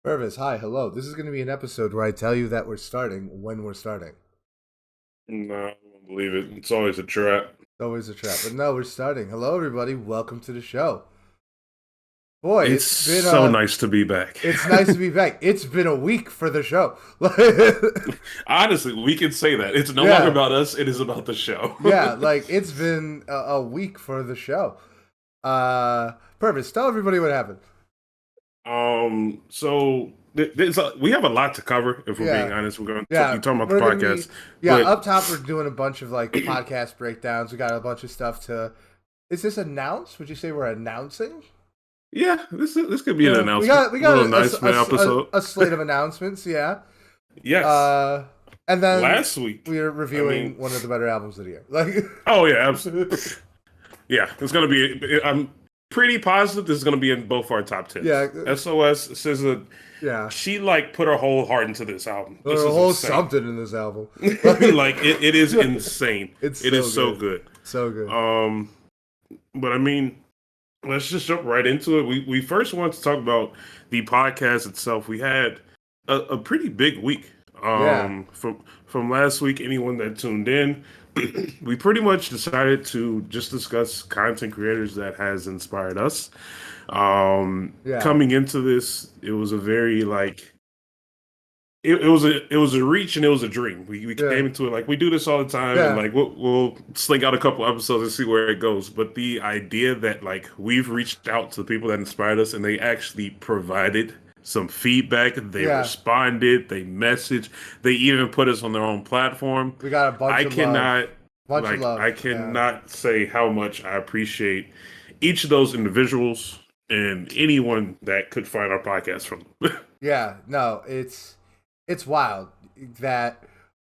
Purvis, hi, hello. This is going to be an episode where I tell you that we're starting when we're starting. No, I won't believe it. It's always a trap. It's always a trap, but no, we're starting. Hello, everybody. Welcome to the show. Boy, It's it's been so nice to be back. it's nice to be back. It's been a week for the show. Honestly, we can say that. It's no longer Yeah, about us, it is about the show. yeah, like it's been a week for the show. Purvis, tell everybody what happened. So we have a lot to cover, if we're being Yeah, honest. We're going to yeah, be talking about we're the gonna be podcast. yeah But up top. We're doing a bunch of like podcast breakdowns. We got a bunch of stuff to. Is this announced? Would you say we're announcing? yeah, this could be an Yeah, announcement. we A got little announcement episode. a slate of announcements, yeah. Yes. And then Last week. we are I reviewing mean, one of the better albums of the year. Like, oh yeah, absolutely. Yeah, it's gonna be. I'm pretty positive this is gonna be in both our top yeah, tens. SOS SZA, yeah. she like put her whole heart into this album. There's This a is whole insane. something in this album. Like it is insane. It's It so is so good, good. so good. But I mean, let's just jump right into it. We first want to talk about the podcast itself. We had a pretty big week. Yeah, From last week, anyone that tuned in, we pretty much decided to just discuss content creators that has inspired us. yeah, Coming into this, it was a very it was a reach and it was a dream. We yeah, came into it like we do this all the time, and yeah, like we'll sling out a couple episodes and see where it goes. But the idea that like we've reached out to the people that inspired us and they actually provided some feedback, they yeah. responded, they messaged, they even put us on their own platform. We got a bunch I of love, cannot bunch of I love. Yeah, cannot say how much I appreciate each of those individuals and anyone that could find our podcast from them. yeah. No, it's wild that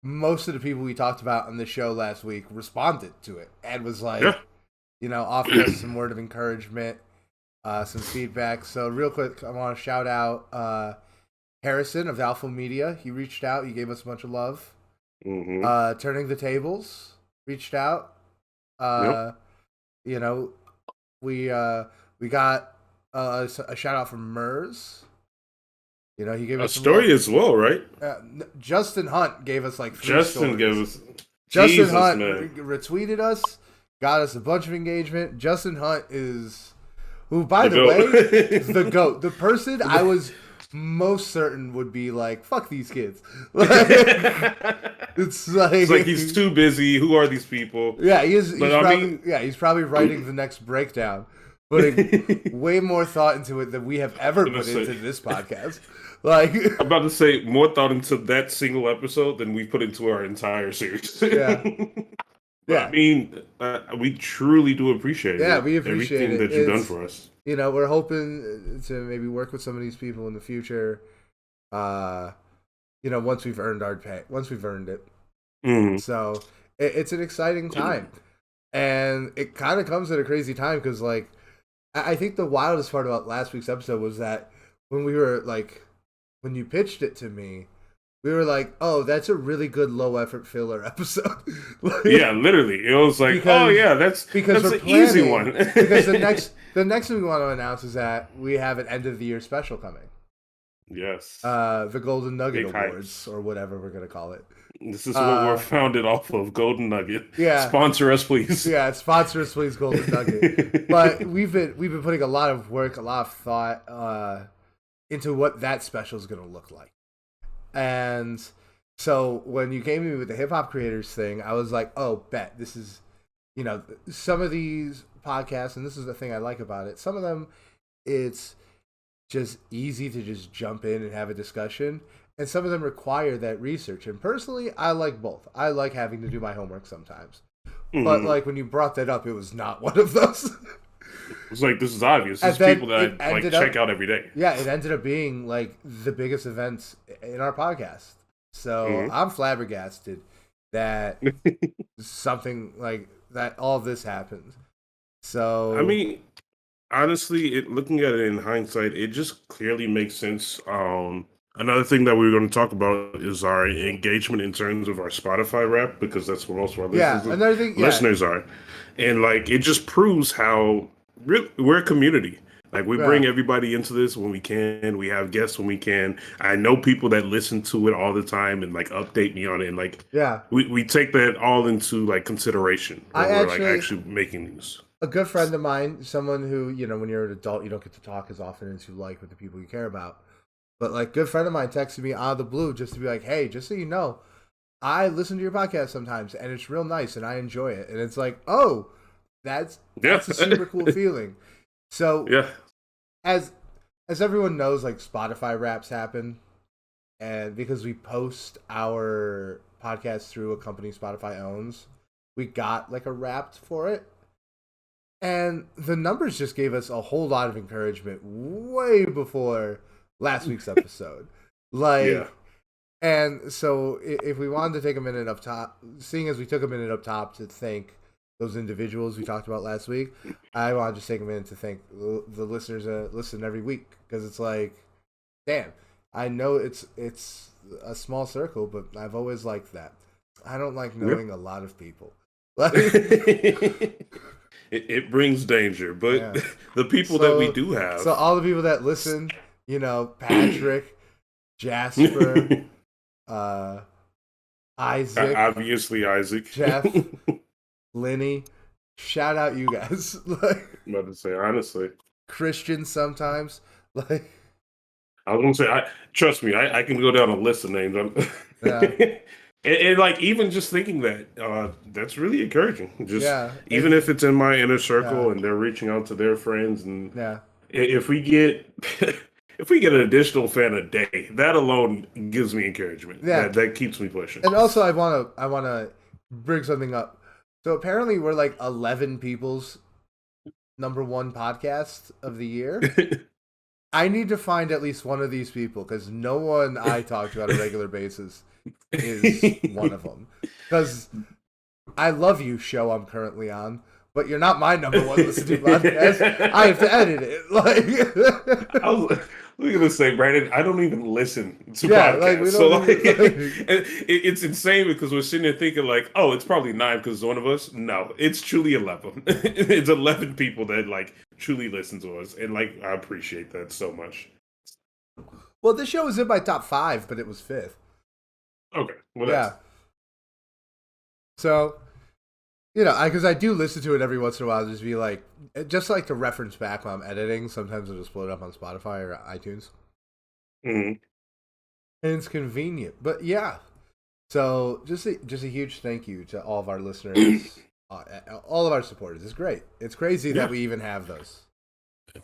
most of the people we talked about on the show last week responded to it and was like, Yeah. offered us some word of encouragement, some feedback. So real quick, I want to shout out Harrison of Alpha Media. He reached out. He gave us a bunch of love. Hmm. Turning the Tables reached out. Yep. Uh, you know, we got a shout out from Mers. He gave A us some love. story as well, right? Justin Hunt gave us like three Justin gave stories. us Justin Jesus, Hunt man. retweeted us, got us a bunch of engagement. Justin Hunt is, who, by The the way, is the goat. GOAT. The person I was most certain would be like, fuck these kids. It's like, It's like he's too busy. Who are these people? yeah, he is. But I mean, He's probably writing the next breakdown, putting way more thought into it than we have ever I'm gonna put into say, this podcast. Like, I'm about to say more thought into that single episode than we put into our entire series. yeah, But I yeah. mean, we truly do appreciate Yeah, it. we appreciate Everything it. that you've done It's, for us. we're hoping to maybe work with some of these people in the future. Uh, once we've earned our pay, once we've earned it. Hmm. So it's an exciting time, and it kind of comes at a crazy time because, like, I think the wildest part about last week's episode was that when we were like, when you pitched it to me, we were like, "Oh, that's a really good low effort filler episode." Like, Yeah, literally. It was like, oh because yeah, that's we're an easy planning. one. Because the next thing we want to announce is that we have an end of the year special coming. Yes. The Golden Nugget Big Awards, hypes. or whatever we're gonna call it. This is what we're Uh, founded off of. Golden Nugget. yeah, Sponsor us, please. yeah. Sponsor us, please, Golden Nugget. But we've been putting a lot of work, a lot of thought into what that special is gonna look like. And so when you came to me with the hip hop creators thing, I was like, oh, bet this is, some of these podcasts, and this is the thing I like about it. Some of them, it's just easy to just jump in and have a discussion. And some of them require that research. And personally, I like both. I like having to do my homework sometimes. But Mhm. like when you brought that up, it was not one of those. It's like this is obvious. And It's then people that it I like ended check up, out every day. yeah, it ended up being like the biggest events in our podcast. So Mhm. I'm flabbergasted that something like that, all this happened. So I mean, honestly, looking at it in hindsight, it just clearly makes sense. Another thing that we were going to talk about is our engagement in terms of our Spotify rap, because that's where most of our yeah, listeners, another thing, yeah, listeners are. And like, it just proves how we're a community. Like we Yeah. bring everybody into this when we can. We have guests when we can. I know people that listen to it all the time and like update me on it. And like Yeah. we take that all into like consideration I when we're like actually, actually making these. a good friend of mine, someone who, when you're an adult, you don't get to talk as often as you like with the people you care about. But like, good friend of mine texted me out of the blue just to be like, hey, just so you know, I listen to your podcast sometimes and it's real nice and I enjoy it. And it's like, oh, that's Yeah. a super cool feeling. So Yeah. as everyone knows, like Spotify Wraps happen, and because we post our podcast through a company Spotify owns, we got like a Wrapped for it, and the numbers just gave us a whole lot of encouragement way before last week's episode. Yeah. Like, and so if we wanted to take a minute up top, seeing as we took a minute up top to thank those individuals we talked about last week, I want to just take a minute to thank the listeners that listen every week, because it's like, damn, I know it's a small circle, but I've always liked that. I don't like knowing a lot of people. Like, it brings danger, but yeah. the people that we do have. So all the people that listen, Patrick, Jasper, Isaac, Obviously Isaac, Jeff, Lenny, shout out you guys. Like, I'm about to say honestly, Christian sometimes. Like, I was gonna say, trust me, I can go down a list of names. yeah, and like even just thinking that, that's really encouraging. Just yeah, even if it's in my inner circle yeah, and they're reaching out to their friends, and yeah. if we get if we get an additional fan a day, that alone gives me encouragement. Yeah. That keeps me pushing. And also, I wanna bring something up. So apparently, we're like 11 people's #1 podcast of the year. I need to find at least one of these people, because no one I talk to on a regular basis is one of them. Because I love you, show I'm currently on, but you're not my #1 listen to podcast. I have to edit it. Like, I was gonna say, Brandon, I don't even listen to yeah, podcasts. like, we So don't like, even, it's insane because we're sitting there thinking like, oh, it's probably 9 because one of us. No, it's truly 11. It's 11 people that like truly listen to us, and like I appreciate that so much. well, this show was in my top 5, but it was 5th. Okay, well, Yeah. So, because I do listen to it every once in a while, just be like, just like to reference back while I'm editing. Sometimes I'll just pull it up on Spotify or iTunes. Mm-hmm. And it's convenient. But yeah. So just a huge thank you to all of our listeners, all of our supporters. It's great. It's crazy that we even have those.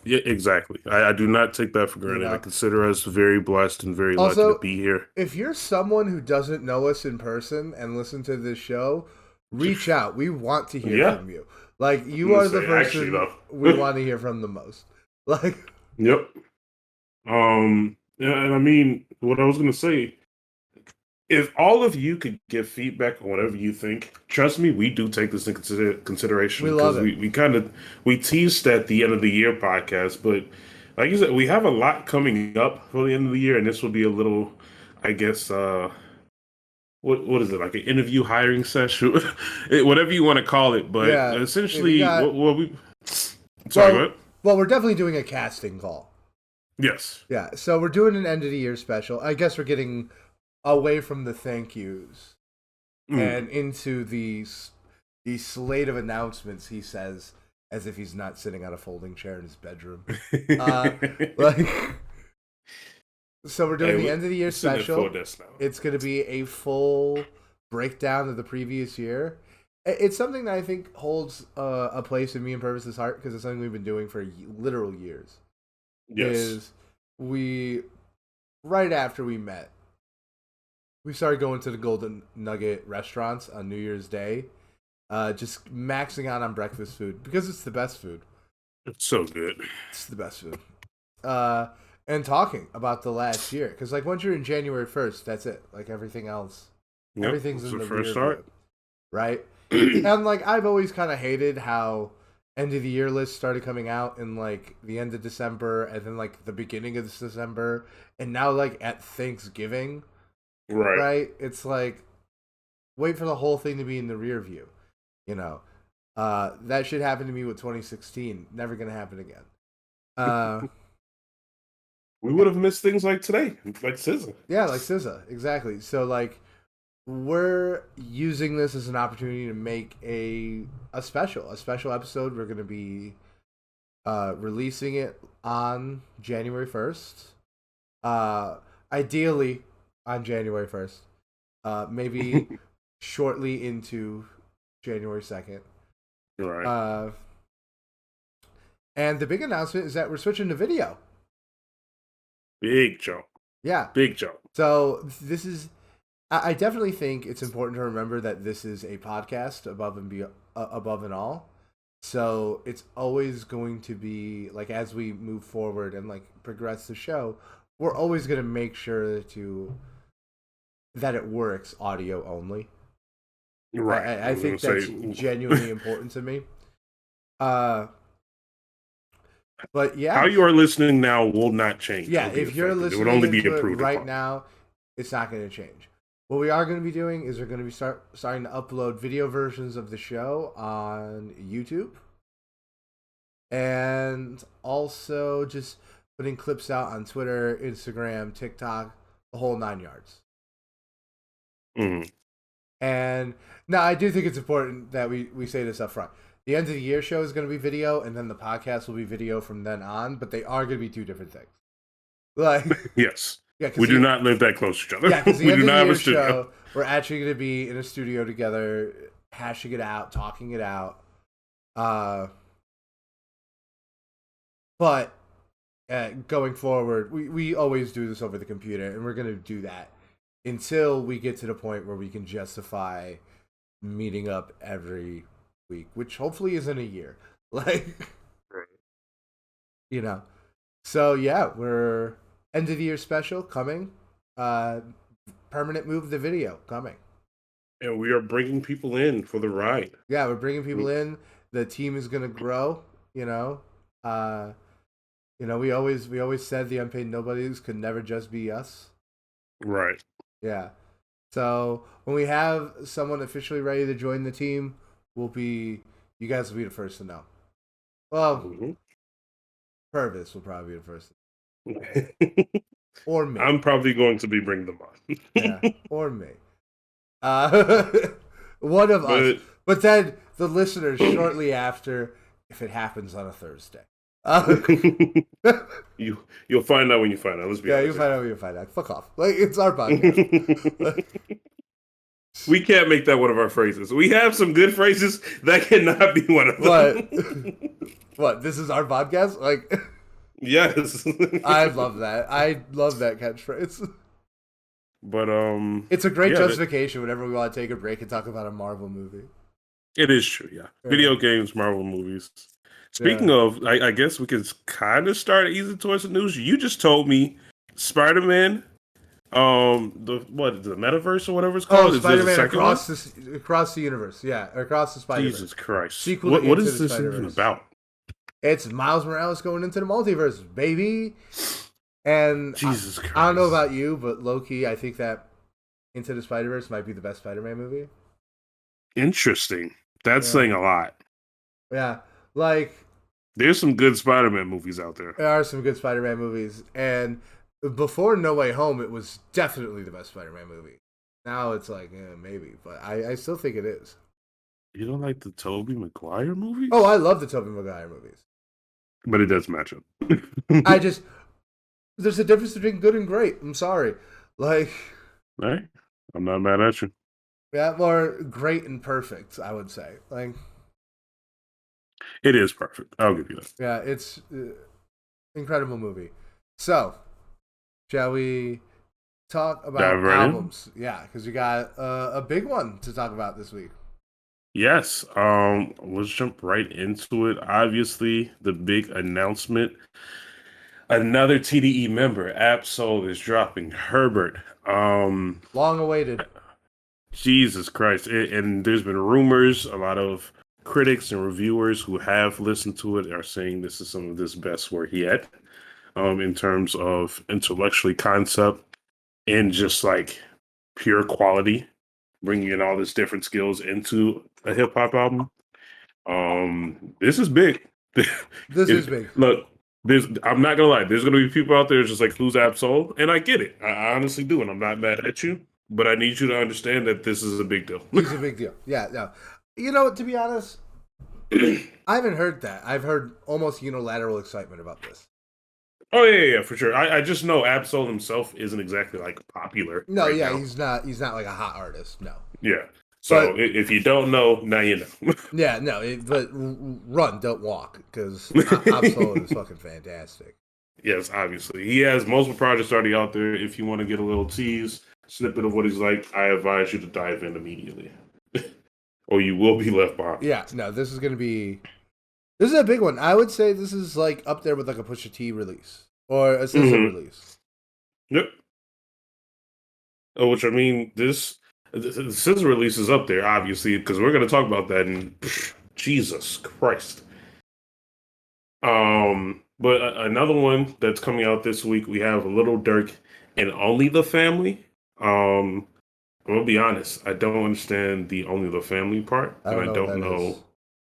Yeah, exactly. I do not take that for granted. I consider us very blessed and very lucky to be here. If you're someone who doesn't know us in person and listen to this show, reach out. We want to hear from you. Like, you are the person we want to hear from the most. Like, yep. Yeah, and I mean, what I was gonna say, if all of you could give feedback on whatever you think, trust me, we do take this into consideration. We love it. We teased at the end of the year podcast, but like you said, we have a lot coming up for the end of the year, and this will be a little, I guess, what is it, like an interview hiring session, whatever you want to call it. But essentially, sorry, well, we're definitely doing a casting call. Yes. Yeah, so we're doing an end of the year special. I guess we're getting away from the thank yous and into the slate of announcements, he says, as if he's not sitting on a folding chair in his bedroom. So we're doing the end of the year special. It's going to be a full breakdown of the previous year. It's something that I think holds a place in me and Purvis's heart, because it's something we've been doing for literal years. Yes. Is right after we met, we started going to the Golden Nugget restaurants on New Year's Day, just maxing out on breakfast food, because it's the best food. It's so good. It's the best food. And talking about the last year, because like once you're in January 1st, that's it. Like everything else, everything's in the first start, right? And like I've always kind of hated how end of the year lists started coming out in like the end of December, and then like the beginning of December, and now like at Thanksgiving. Right? It's like, wait for the whole thing to be in the rear view. That shit happened to me with 2016. Never gonna happen again. Uh, We would have missed things like today, like SZA. yeah, like SZA, exactly. So like we're using this as an opportunity to make a special episode. We're gonna be releasing it on January 1st. Ideally on January 1st. Maybe shortly into January 2nd. Right. And the big announcement is that we're switching to video. Big jump. Yeah. Big jump. So this is. I definitely think it's important to remember that this is a podcast above and all. So it's always going to be like as we move forward and like progress the show, we're always going to make sure that it works audio only. Right. I think that's genuinely important to me. But yeah, how you are listening now will not change. Yeah, if you're listening, it would only be approved right now. It's not going to change. What we are going to be doing is we're going to be starting to upload video versions of the show on YouTube, and also just putting clips out on Twitter, Instagram, TikTok, the whole 9 yards. Mm. And now I do think it's important that we say this up front. The end of the year show is going to be video, and then the podcast will be video from then on. But they are going to be two different things. Like yes, yeah, we do not live that close to each other. Yeah, because the end of the year studio. Show, we're actually going to be in a studio together, hashing it out, talking it out. But going forward, we always do this over the computer, and we're going to do that until we get to the point where we can justify meeting up every week, which hopefully isn't a year. Like, right. You know. So yeah, we're end of the year special coming. Permanent move the video coming. And we are bringing people in for the ride. Yeah, we're bringing people in. The team is going to grow, you know. We always said the Unpaid Nobodies could never just be us. Right. Yeah. So when we have someone officially ready to join the team, you guys will be the first to know. Well, Purvis will probably be the first. Or me. I'm probably going to be bringing them on. Yeah, or me. One of us. But then the listeners shortly after, if it happens on a Thursday. You'll find out when you find out. Let's be honest. You'll find out when you find out. Fuck off. Like, it's our podcast. We can't make that one of our phrases. We have some good phrases. That cannot be one of them. What? This is our podcast? Like, yes. I love that. I love that catchphrase. But it's a great justification whenever we want to take a break and talk about a Marvel movie. It is true, yeah. Video games, Marvel movies. Speaking of, I guess we can kind of start easing towards the news. You just told me Spider-Man, the metaverse or whatever it's called. Oh, Spider-Man across the universe, across the Spider-Verse. Jesus Christ! Sequel what is this even about? It's Miles Morales going into the multiverse, baby. And Jesus Christ! I don't know about you, but low-key, I think that Into the Spider-Verse might be the best Spider-Man movie. Interesting. That's saying a lot. Yeah, like there's some good Spider-Man movies out there. There are some good Spider-Man movies, and before No Way Home, it was definitely the best Spider-Man movie. Now it's like, maybe, but I still think it is. You don't like the Tobey Maguire movies? Oh, I love the Tobey Maguire movies. But it does match up. There's a difference between good and great. I'm sorry. Like, hey, I'm not mad at you. Yeah, more great and perfect, I would say. Like, it is perfect. I'll give you that. Yeah, it's incredible movie. So, shall we talk about albums? Yeah, because we got a big one to talk about this week. Yes. Let's jump right into it. Obviously, the big announcement. Another TDE member, Absol, is dropping. Herbert. Long awaited. Jesus Christ. And there's been rumors, a lot of critics and reviewers who have listened to it are saying this is some of his best work yet, in terms of intellectually concept and just like pure quality, bringing in all these different skills into a hip hop album. This is big. This is big. Look, I'm not gonna lie. There's gonna be people out there just like, who's Absol? And I get it. I honestly do, and I'm not mad at you. But I need you to understand that this is a big deal. He's a big deal. Yeah, no. You know, to be honest, I haven't heard that. I've heard almost unilateral excitement about this. Oh yeah, for sure. I just know Absol himself isn't exactly like popular No, right yeah, now. he's not. He's not like a hot artist. No. Yeah. So But if you don't know, now you know. yeah, no. But run, don't walk, because Absol is fucking fantastic. Yes, obviously. He has multiple projects already out there. If you want to get a little tease, snippet of what he's like, I advise you to dive in immediately. Or you will be left behind. Yeah, no. This is gonna be. This is a big one. I would say this is like up there with like a Pusha T release or a SZA release. Yep. Which I mean, the SZA release is up there, obviously, because we're going to talk about that in Jesus Christ. But another one that's coming out this week, we have Little Dirk and Only the Family. I'm gonna be honest, I don't understand the Only the Family part, and I don't know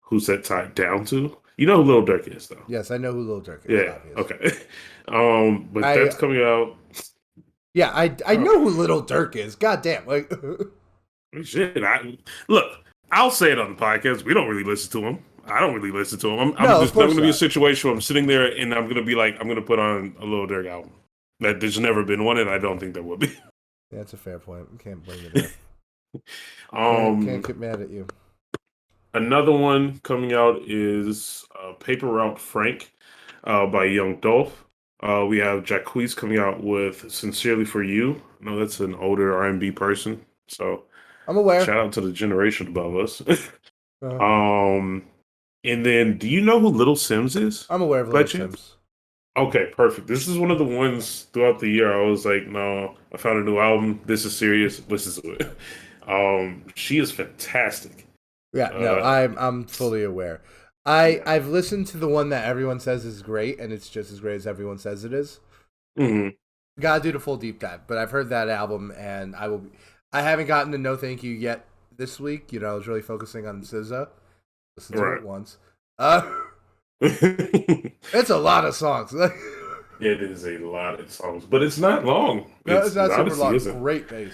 who's that tied down to. You know who Little Dirk is, though. Yes, I know who Little Dirk is. Yeah. Obviously. Okay. But that's coming out. Yeah, I know who Little Dirk is. God damn, like shit. Look, I'll say it on the podcast. We don't really listen to him. I don't really listen to him. I'm going to be a situation where I'm sitting there and I'm going to be like, I'm going to put on a Lil Durk album. That there's never been one, and I don't think there will be. Yeah, that's a fair point. We can't blame you there. Can't get mad at you. Another one coming out is Paper Route Frank by Young Dolph. We have Jacquees coming out with Sincerely for You. No, that's an older R&B person. So I'm aware. Shout out to the generation above us. And then, do you know who Little Sims is? I'm aware of Little Sims. Okay, perfect. This is one of the ones throughout the year I was like, no, I found a new album. This is serious. Listen to it. She is fantastic. Yeah, no, I'm fully aware. I've listened to the one that everyone says is great, and it's just as great as everyone says it is. Mm-hmm. Gotta do the full deep dive, but I've heard that album, and I haven't gotten to No Thank You yet this week. You know, I was really focusing on SZA. Listen to it once. It's a lot of songs. It is a lot of songs, but it's not long. No, it's not super long. Great bass.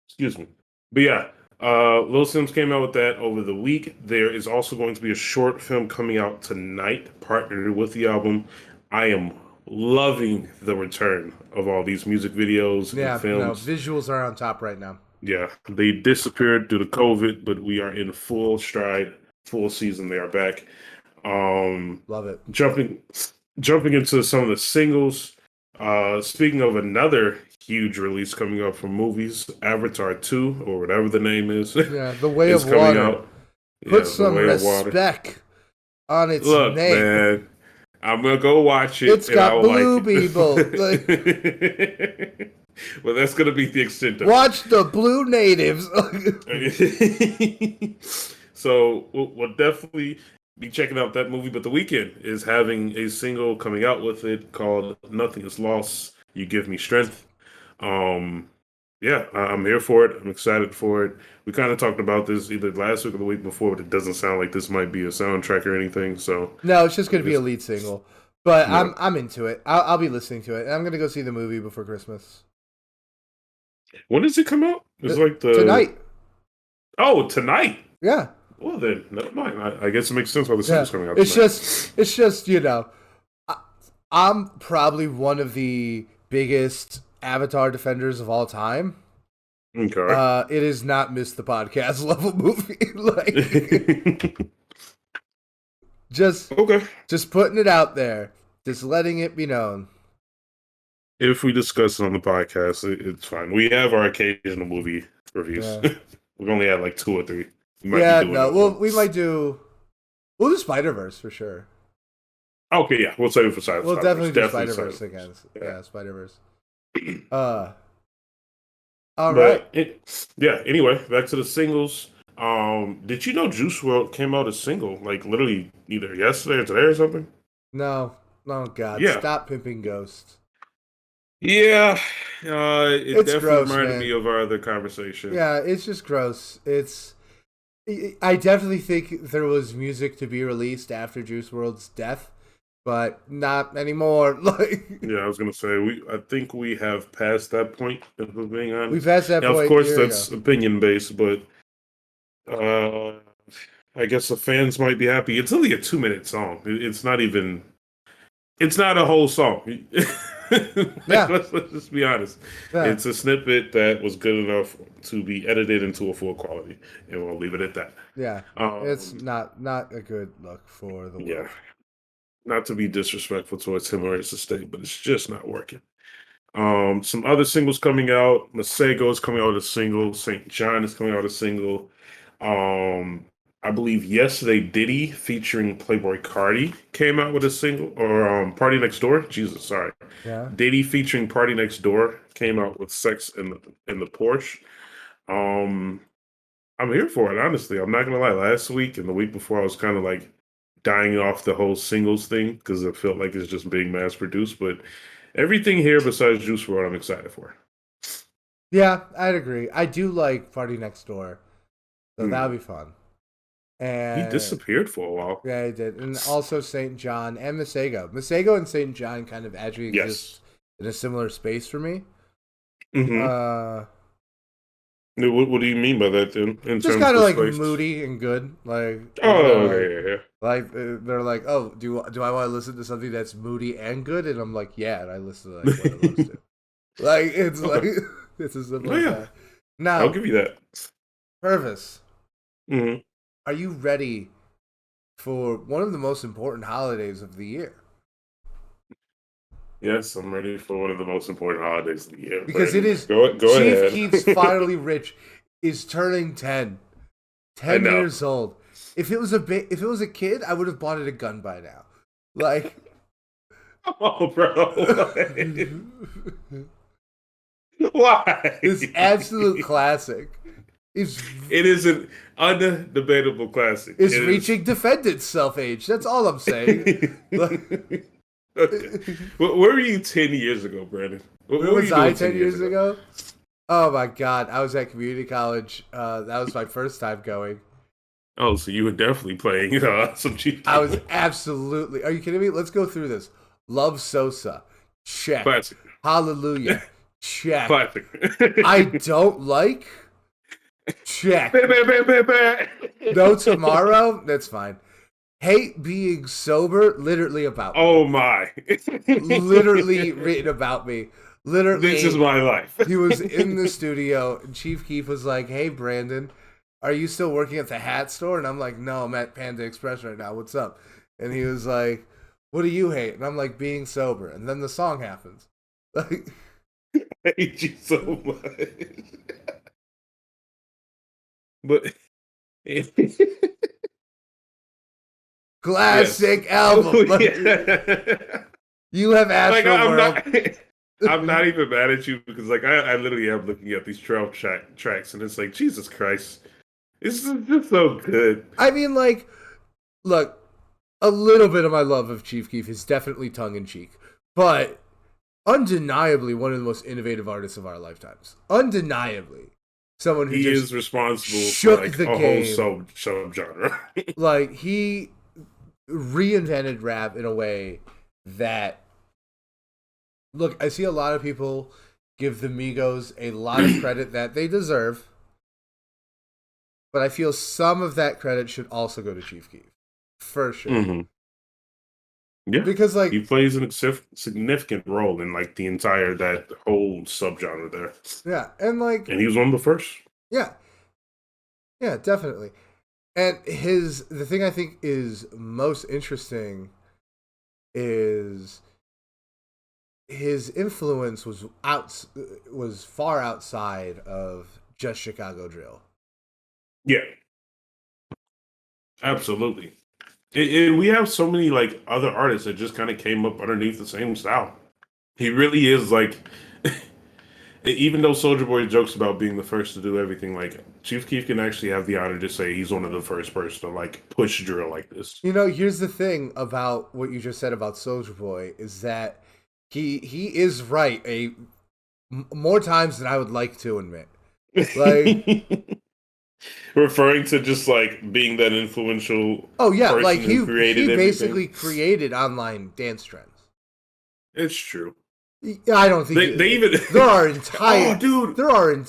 Excuse me. But yeah, Lil Sims came out with that over the week. There is also going to be a short film coming out tonight, partnered with the album. I am loving the return of all these music videos and films. No, visuals are on top right now. Yeah, they disappeared due to COVID, but we are in full stride, full season. They are back. Love it. Jumping into some of the singles. Speaking of another huge release coming up from movies, Avatar 2, or whatever the name is. Yeah, The Way of Water. Out. Put some respect on its name. Man, I'm gonna go watch it. It's got blue people. Well, that's gonna be the extent of Watch the blue natives. So we'll definitely be checking out that movie. But The Weeknd is having a single coming out with it called "Nothing Is Lost." You give me strength. Yeah, I'm here for it. I'm excited for it. We kind of talked about this either last week or the week before, but it doesn't sound like this might be a soundtrack or anything. So no, it's just going to be a lead single. But yeah. I'm into it. I'll be listening to it, and I'm going to go see the movie before Christmas. When does it come out? It's like tonight. Oh, tonight. Yeah. Well then, never mind. I guess it makes sense why the single's coming out. It's just you know, I'm probably one of the biggest Avatar defenders of all time. Okay. It is not missed the podcast level movie. Like, just putting it out there, just letting it be known. If we discuss it on the podcast, it's fine. We have our occasional movie reviews. Yeah. We've only had like 2 or 3. We might do. We'll do Spider-Verse for sure. Okay, yeah, we'll save it for Spider-Verse. We'll definitely do Spider-Verse again. Yeah, Spider-Verse. All right. Anyway, back to the singles. Did you know Juice WRLD came out as single, like literally either yesterday or today or something? No. Oh God! Yeah. Stop pimping ghosts. Yeah, it definitely gross, reminded me of our other conversation. Yeah, it's just gross. It's I definitely think there was music to be released after Juice World's death, but not anymore. Like Yeah, I was gonna say I think we have passed that point, if we're being we honest. passed that Now, of point a course, year ago. that's opinion based, but uh, I guess the fans might be happy. It's only a 2 minute song. It's not even. It's not a whole song. Yeah, Let's just be honest. yeah, It's a snippet that was good enough to be edited into a full quality, and we'll leave it at that. yeah. It's Um, not a good look for the yeah, world. not to be disrespectful towards him or his estate, but it's just not working. Some other singles coming out. Masego is coming out with a single. St. John is coming out with a single. Um, I believe yesterday Diddy featuring Playboy Cardi came out with a single, or Party Next Door. Jesus, sorry. Yeah. Diddy featuring Party Next Door came out with Sex in the Porsche. Um, I'm here for it, honestly. I'm not gonna lie. Last week and the week before, I was kind of like dying off the whole singles thing because it felt like it's just being mass produced. But everything here besides Juice WRLD, I'm excited for. Yeah, I'd agree. I do like Party Next Door, so that Hmm. would be fun. He And disappeared for a while. yeah, I did. And also St. John and Masego. Masego and St. John kind of actually Yes. exist in a similar space for me. Hmm. Uh, What do you mean by that then? In just terms kind of of the like space? moody and good. Like Oh, they're okay, yeah, yeah. they're like, oh, do I want to listen to something that's moody and good? And I'm like, yeah, and I listen to like one of those two. Like it's like Okay. it's as simple Oh as yeah, that. I'll Now, give you that. Purvis, Hmm. are you ready for one of the most important holidays of the year? Yes, I'm ready for one of the most important holidays of the year, Because it Brandon. is Go Chief ahead. Keef's Finally Rich is turning 10. I 10 know. years old. If it was a kid, I would have bought it a gun by now. Like Oh, bro. Why? this absolute classic is It is an undebatable classic. is It is. reaching defend itself age. That's all I'm saying. Like, Okay. Where were you 10 years ago, Brandon? where What were was you I doing 10 10 years years ago? ago? Oh my god, I was at community college. That was my first time going. Oh, so you were definitely playing some cheap I was game. absolutely. Are you kidding me? Let's go through this. Love Sosa. Check. Classic. Hallelujah. Check. Classic. I don't like. Check. Bah, bah, bah, bah, bah. No tomorrow. That's fine. Hate being sober. Literally about me. Oh my. Literally written about me. This is Literally. my life. He was in the studio and Chief Keef was like, "Hey Brandon, are you still working at the hat store?" And I'm like, "No, I'm at Panda Express right now. What's up?" And he was like, "What do you hate?" And I'm like, "Being sober." And then the song happens. Like, I hate you so much. But yes. classic Oh, album. Like, yeah. you have Like Astro I'm World. not I'm not even mad at you because like I literally am looking at these tracks and it's like Jesus Christ. This is just so good. I mean, like, look, a little bit of my love of Chief Keef is definitely tongue in cheek, but undeniably one of the most innovative artists of our lifetimes. Undeniably, someone who He is just responsible for shook like the a whole game. sub genre. Like he reinvented rap in a way that, look, I see a lot of people give the Migos a lot of credit that they deserve, but I feel some of that credit should also go to Chief Keef for sure. Hmm. Yeah. Because He like, plays a significant role in like the entire that whole subgenre there. yeah, and like, And he was one of the first. yeah, yeah, definitely. And the thing I think is most interesting is his influence was far outside of just Chicago drill. Yeah, absolutely. And we have so many like other artists that just kind of came up underneath the same style. He really is like, even though Soldier Boy jokes about being the first to do everything, like Chief Keef can actually have the honor to say he's one of the first person to like push drill like this. You know, here's the thing about what you just said about Soldier Boy is that he is right more times than I would like to admit. Like Referring to just like being that influential Oh yeah, like person who he created everything. basically created online dance trends. It's true. I don't think They even there are oh dude.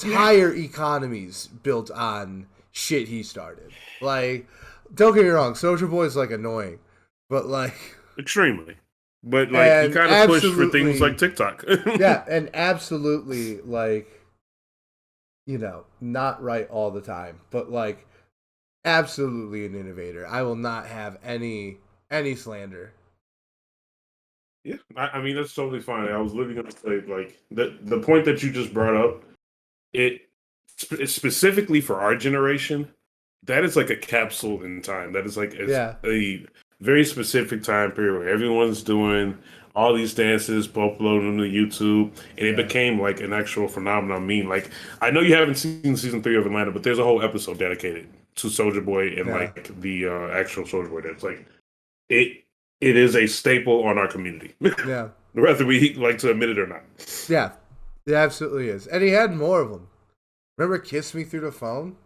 Yeah. entire economies built on shit he started. Like, don't get me wrong, Soldier Boy is like annoying, but like, Extremely. But like he and kind of pushed for things like absolutely, TikTok. yeah, and absolutely, like, not right all the time, but like, absolutely an innovator. I will not have any slander. Yeah, I mean that's totally fine. I was literally gonna say like the point that you just brought up, it specifically for our generation, that is like a capsule in time. That is like Yeah, a very specific time period where everyone's doing all these dances, uploading them to YouTube, and it yeah, became like an actual phenomenon. I mean, like I know you haven't seen season 3 of Atlanta, but there's a whole episode dedicated to Soldier Boy and yeah, like the actual Soldier Boy. That's like it. It is a staple on our community, yeah, whether we like to admit it or not. yeah. It absolutely is, and he had more of them. Remember "Kiss Me Through the Phone"?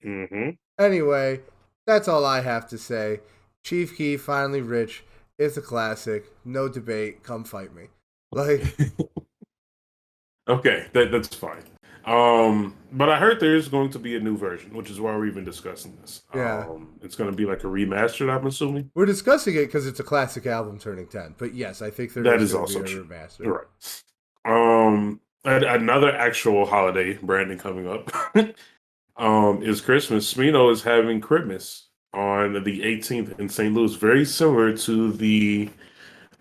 Hmm. Anyway, that's all I have to say. Chief Key, Finally Rich, it's a classic. No debate. Come fight me. Like, Okay, that's fine. But I heard there is going to be a new version, which is why we're even discussing this. yeah. It's going to be like a remastered, I'm assuming. We're discussing it because it's a classic album turning 10. But yes, I think there That is is going to be also a true. remaster. Right. Another actual holiday, Brandon, coming up, is Christmas. Smino is having Christmas on the 18th in St. Louis, very similar to the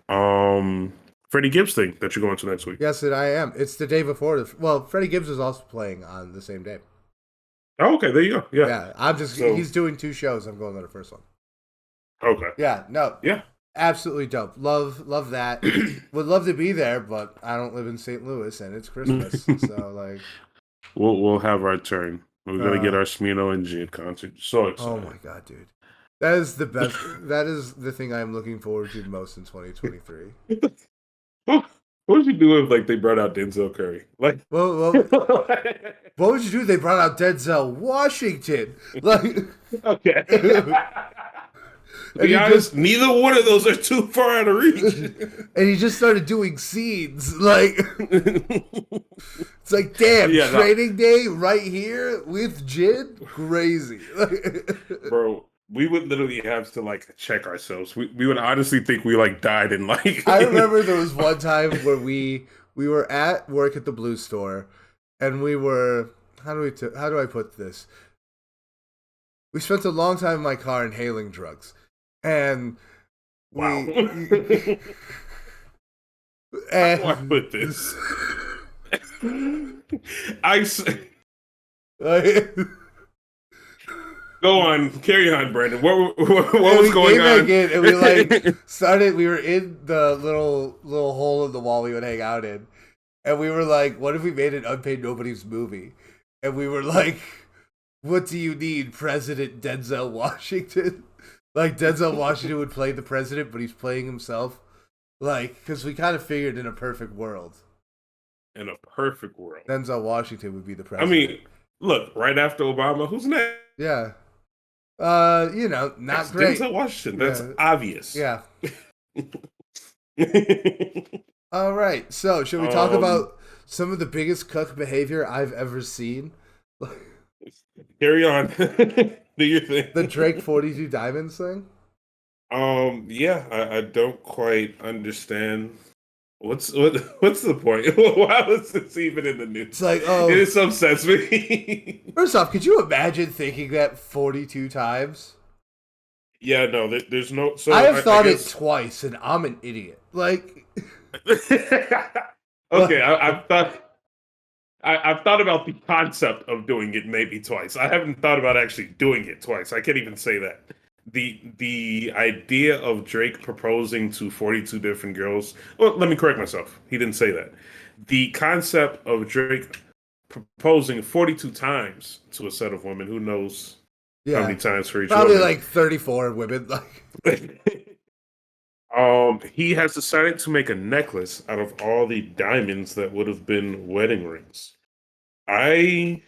um Freddie Gibbs thing that you're going to next week. Yes, and I am. It's the day before. Well, Freddie Gibbs is also playing on the same day. Oh, okay, there you go. Yeah. Yeah, So, he's doing two shows. I'm going to the first one. okay. Yeah, no, Yeah. absolutely dope. Love that. Would love to be there, but I don't live in St. Louis and it's Christmas. So, like, we'll have our turn. We're gonna get uh, our Smino and Jid concert. So oh excited. my god, dude. That is the best. That is the thing I'm looking forward to most in 2023. what would you do if like they brought out Denzel Curry? Like Well, what would you do? If they brought out Denzel Washington, like, okay. To and be he just honest, neither one of those are too far out of reach. and he just started doing scenes. Like, it's like, damn, Yeah, no, training day right here with Jid, crazy. bro. We would literally have to like check ourselves. We would honestly think we like died in like I remember there was one time where we were at work at the Blue Store, and we were how do I put this? We spent a long time in my car inhaling drugs, and wow. we How do I and put this? I s- like, Go on, carry on, Brandon. What and was we going came back on? in and we like started. We were in the little hole in the wall we would hang out in, and we were like, "What if we made an unpaid nobody's movie?" And we were like, "What do you need, President Denzel Washington?" Like Denzel Washington would play the president, but he's playing himself. Like, because we kind of figured in a perfect world, In a perfect world. Denzel Washington would be the I president. mean, look, right after Obama, who's next? Yeah. Not That's great. Denzel Washington. That's Yeah. obvious. Yeah. All right. So, should we talk um, about some of the biggest cook behavior I've ever seen? carry on. Do your The thing. Drake 42 Diamonds thing? Yeah, I don't quite understand. What's the point? Why was this even in the It's news? like, It oh, is so upsets me. first off, could you imagine thinking that 42 times? Yeah, no, there's no. I So have I thought it guess. twice, and I'm an idiot. Like, Okay, I've thought about the concept of doing it maybe twice. I haven't thought about actually doing it twice. I can't even say that. The idea of Drake proposing to 42 different girls. Well, let me correct myself. He didn't say that. The concept of Drake proposing 42 times to a set of women, who knows how many yeah, times for each probably woman. like 34 women. Like, He has decided to make a necklace out of all the diamonds that would have been wedding rings. I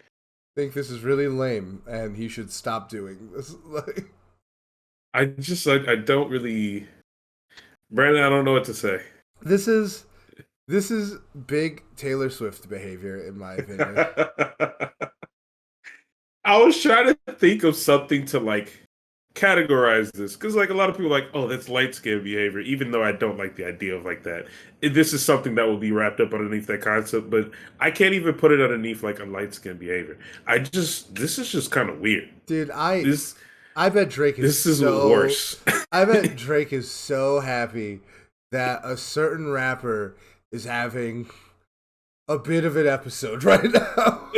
think this is really lame, and he should stop doing this. Like, I don't really, Brandon. I don't know what to say. this is big Taylor Swift behavior, in my opinion. I was trying to think of something to like categorize this because like a lot of people are like, oh, that's light skin behavior, even though I don't like the idea of like that. This is something that will be wrapped up underneath that concept, but I can't even put it underneath like a light skin behavior. This is just kind of weird. Dude, I bet Drake is worse. I bet Drake is so happy that a certain rapper is having a bit of an episode right now.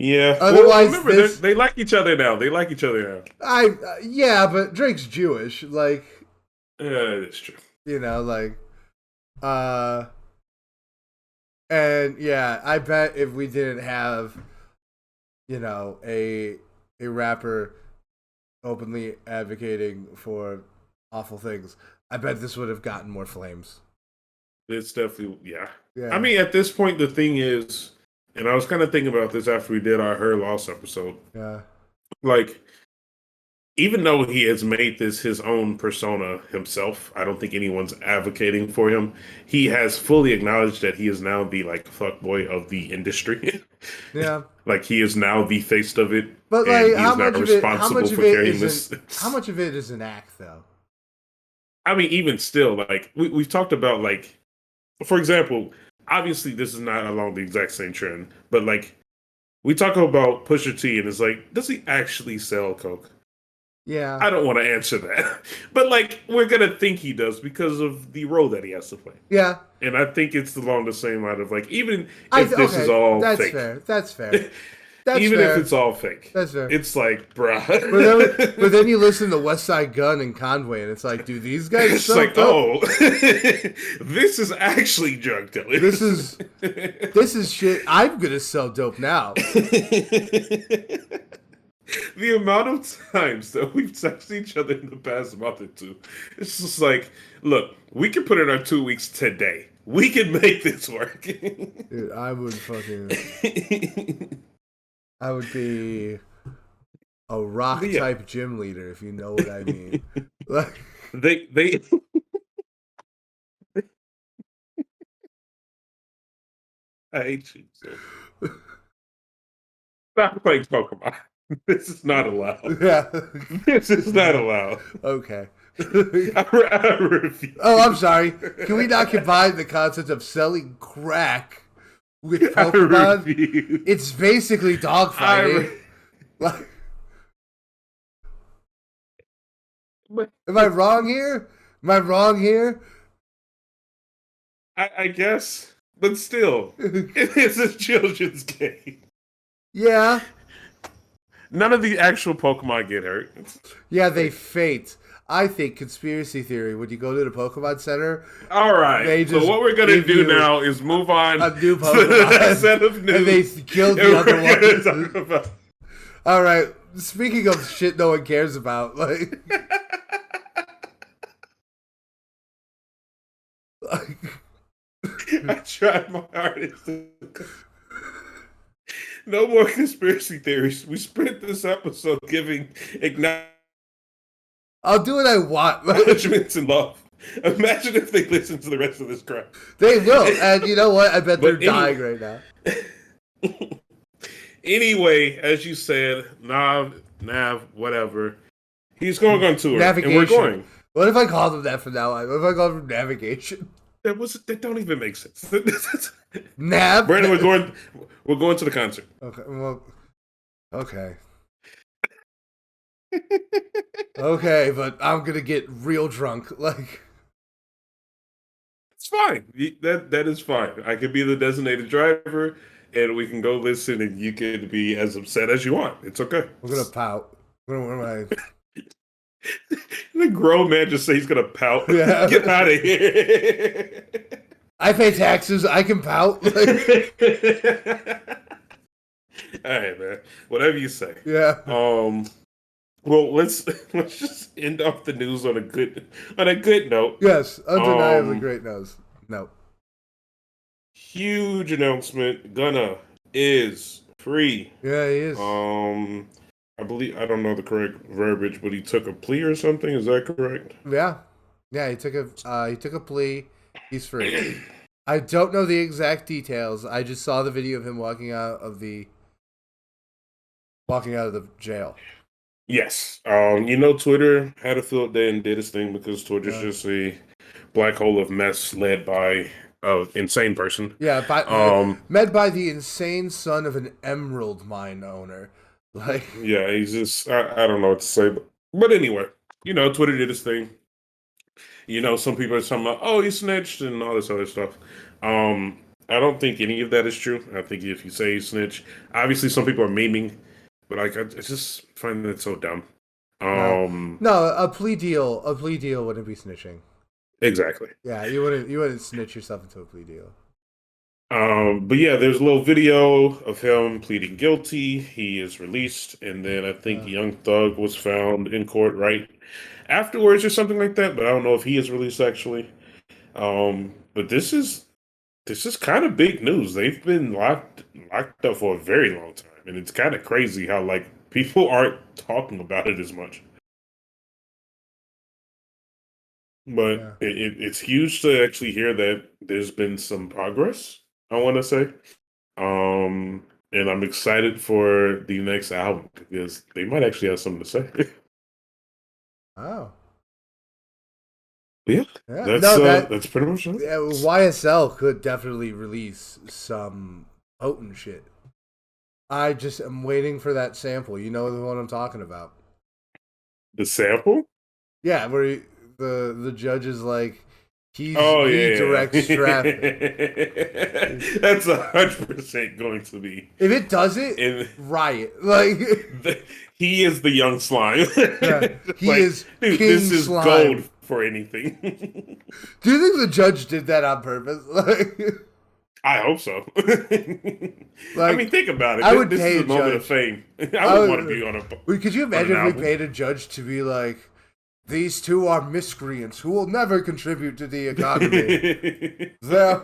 Yeah. Otherwise, well, remember, they like each other now. They like each other now. Yeah, but Drake's Jewish. Like, yeah, that's true. You know, like, and yeah, I bet if we didn't have, you know, a rapper openly advocating for awful things, I bet this would have gotten more flames. It's definitely yeah. I mean, at this point, the thing is. And I was kind of thinking about this after we did our Her Loss episode. Yeah. Like, even though he has made this his own persona himself, I don't think anyone's advocating for him. He has fully acknowledged that he is now the, like, fuckboy of the industry. Yeah. Like, he is now the face of it. But, like, how much of it is an act, though? I mean, even still, like, we've talked about, like, for example... Obviously, this is not along the exact same trend, but like we talk about Pusha T, and it's like, does he actually sell coke? Yeah, I don't want to answer that, but like we're gonna think he does because of the role that he has to play. Yeah, and I think it's along the same line of like even if this is all fake. That's fair. That's even fair. if it's all fake. That's fair. It's like, bruh. But then you listen to West Side Gun and Conway, and it's like, do these guys it's sell like, dope? This is actually drug dealing. This is shit. I'm gonna sell dope now. The amount of times that we've texted each other in the past month or two, it's just like, look, we can put in our 2 weeks today. We can make this work. Dude, I would be a rock type gym leader, if you know what I mean. Like, they I hate you. So. Stop playing Pokemon. This is not allowed. Yeah. This is not allowed. Okay. I refuse. Oh, I'm sorry. Can we not combine the concept of selling crack with Pokemon? It's basically dogfighting. Am I wrong here? I guess, but still, it's a children's game. Yeah. None of the actual Pokemon get hurt. Yeah, they faint. I think conspiracy theory. When you go to the Pokemon Center, all right. So what we're gonna do now is move on a new Pokemon set of news, and they killed the other one. All right. Speaking of shit no one cares about, like I tried my hardest. No more conspiracy theories. We spent this episode giving I'll do what I want. Acknowledgements and love. Imagine if they listen to the rest of this crap. They will, and you know what? I bet they're dying right now. Anyway, as you said, Nav, whatever. He's going on tour, navigation. And we're going. What if I called him that from now on? What if I called him navigation? That don't even make sense. Nav. Brandon, we're going to the concert. Okay. Well. Okay. Okay, but I'm gonna get real drunk. Like, it's fine. That is fine. I could be the designated driver, and we can go listen, and you can be as upset as you want. It's okay. We're gonna pout. What am I? The grown man just say he's gonna pout. Yeah. Get out of here. I pay taxes. I can pout. Like... All right, man. Whatever you say. Yeah. Well, let's just end off the news on a good note. Yes, undeniably great news. No. Huge announcement. Gunna is free. Yeah, he is. Um, I believe I don't know the correct verbiage, but he took a plea or something. Is that correct? Yeah, yeah. He took a plea. He's free. I don't know the exact details. I just saw the video of him walking out of the jail. Yes. Twitter had a field day and did its thing because Twitter's Yeah, just a black hole of mess led by an insane person. yeah. Um, Met by the insane son of an emerald mine owner. Like, yeah, he's just I don't know what to say, but anyway, Twitter did its thing. Some people are talking about, oh, he snitched and all this other stuff. I don't think any of that is true. I think if you say he snitched, obviously some people are memeing, but like I just find that so dumb. no, Um, no. A plea deal wouldn't be snitching. exactly. Yeah, you wouldn't snitch yourself into a plea deal. But yeah, there's a little video of him pleading guilty. He is released, and then I think Uh, Young Thug was found in court right afterwards or something like that. But I don't know if he is released actually. But this is kind of big news. They've been locked up for a very long time, and it's kind of crazy how like people aren't talking about it as much. But yeah. it's huge to actually hear that there's been some progress, I want to say. And I'm excited for the next album because they might actually have something to say. Oh, Yeah, yeah. that's No, uh that that's pretty much it. YSL could definitely release some potent shit. I just am waiting for that sample. You know the one I'm talking about. The sample? Yeah, where the judge is like, Oh he yeah, directs traffic. yeah. That's 100% going to be. If it does it, And riot. Like, he is the young slime. yeah, he Like, is dude, King this is gold Slime. for anything. Do you think the judge did that on purpose? I hope so. I mean, Like, think about I it. would This is pay a a moment of judge. fame. I I would want to would, be on could you an imagine if we album. paid a judge to be like, these two are miscreants who will never contribute to the economy. They're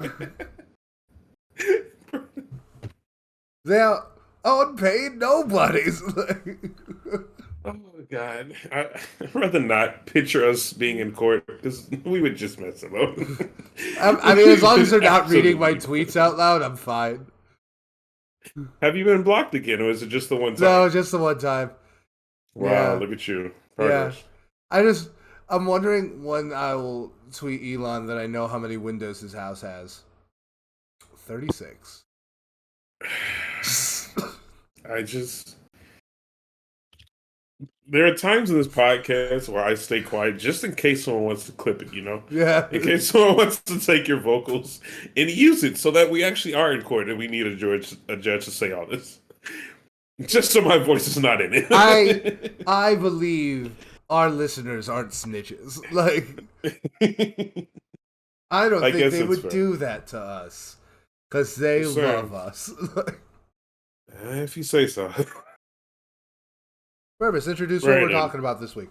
they're unpaid nobodies. Oh God, I'd rather not picture us being in court because we would just mess them up. I mean, as long as they're not reading my Absolutely. tweets out loud, I'm fine. Have you been blocked again, or is it just the one time? No, just the one time. Wow, Yeah, look at you, yeah. progress. I just, I'm wondering when I will tweet Elon that I know how many windows his house has. 36. I just there are times in this podcast where I stay quiet just in case someone wants to clip it, Yeah. in case someone wants to take your vocals and use it so that we actually are in court and we need a judge to say all this. Just so my voice is not in it. I believe our listeners aren't snitches. Like, I don't I think guess they that's would fair. do that to us because they Yes, sir. love us. If you say so. Purvis, introduce what Right we're then. talking about this week.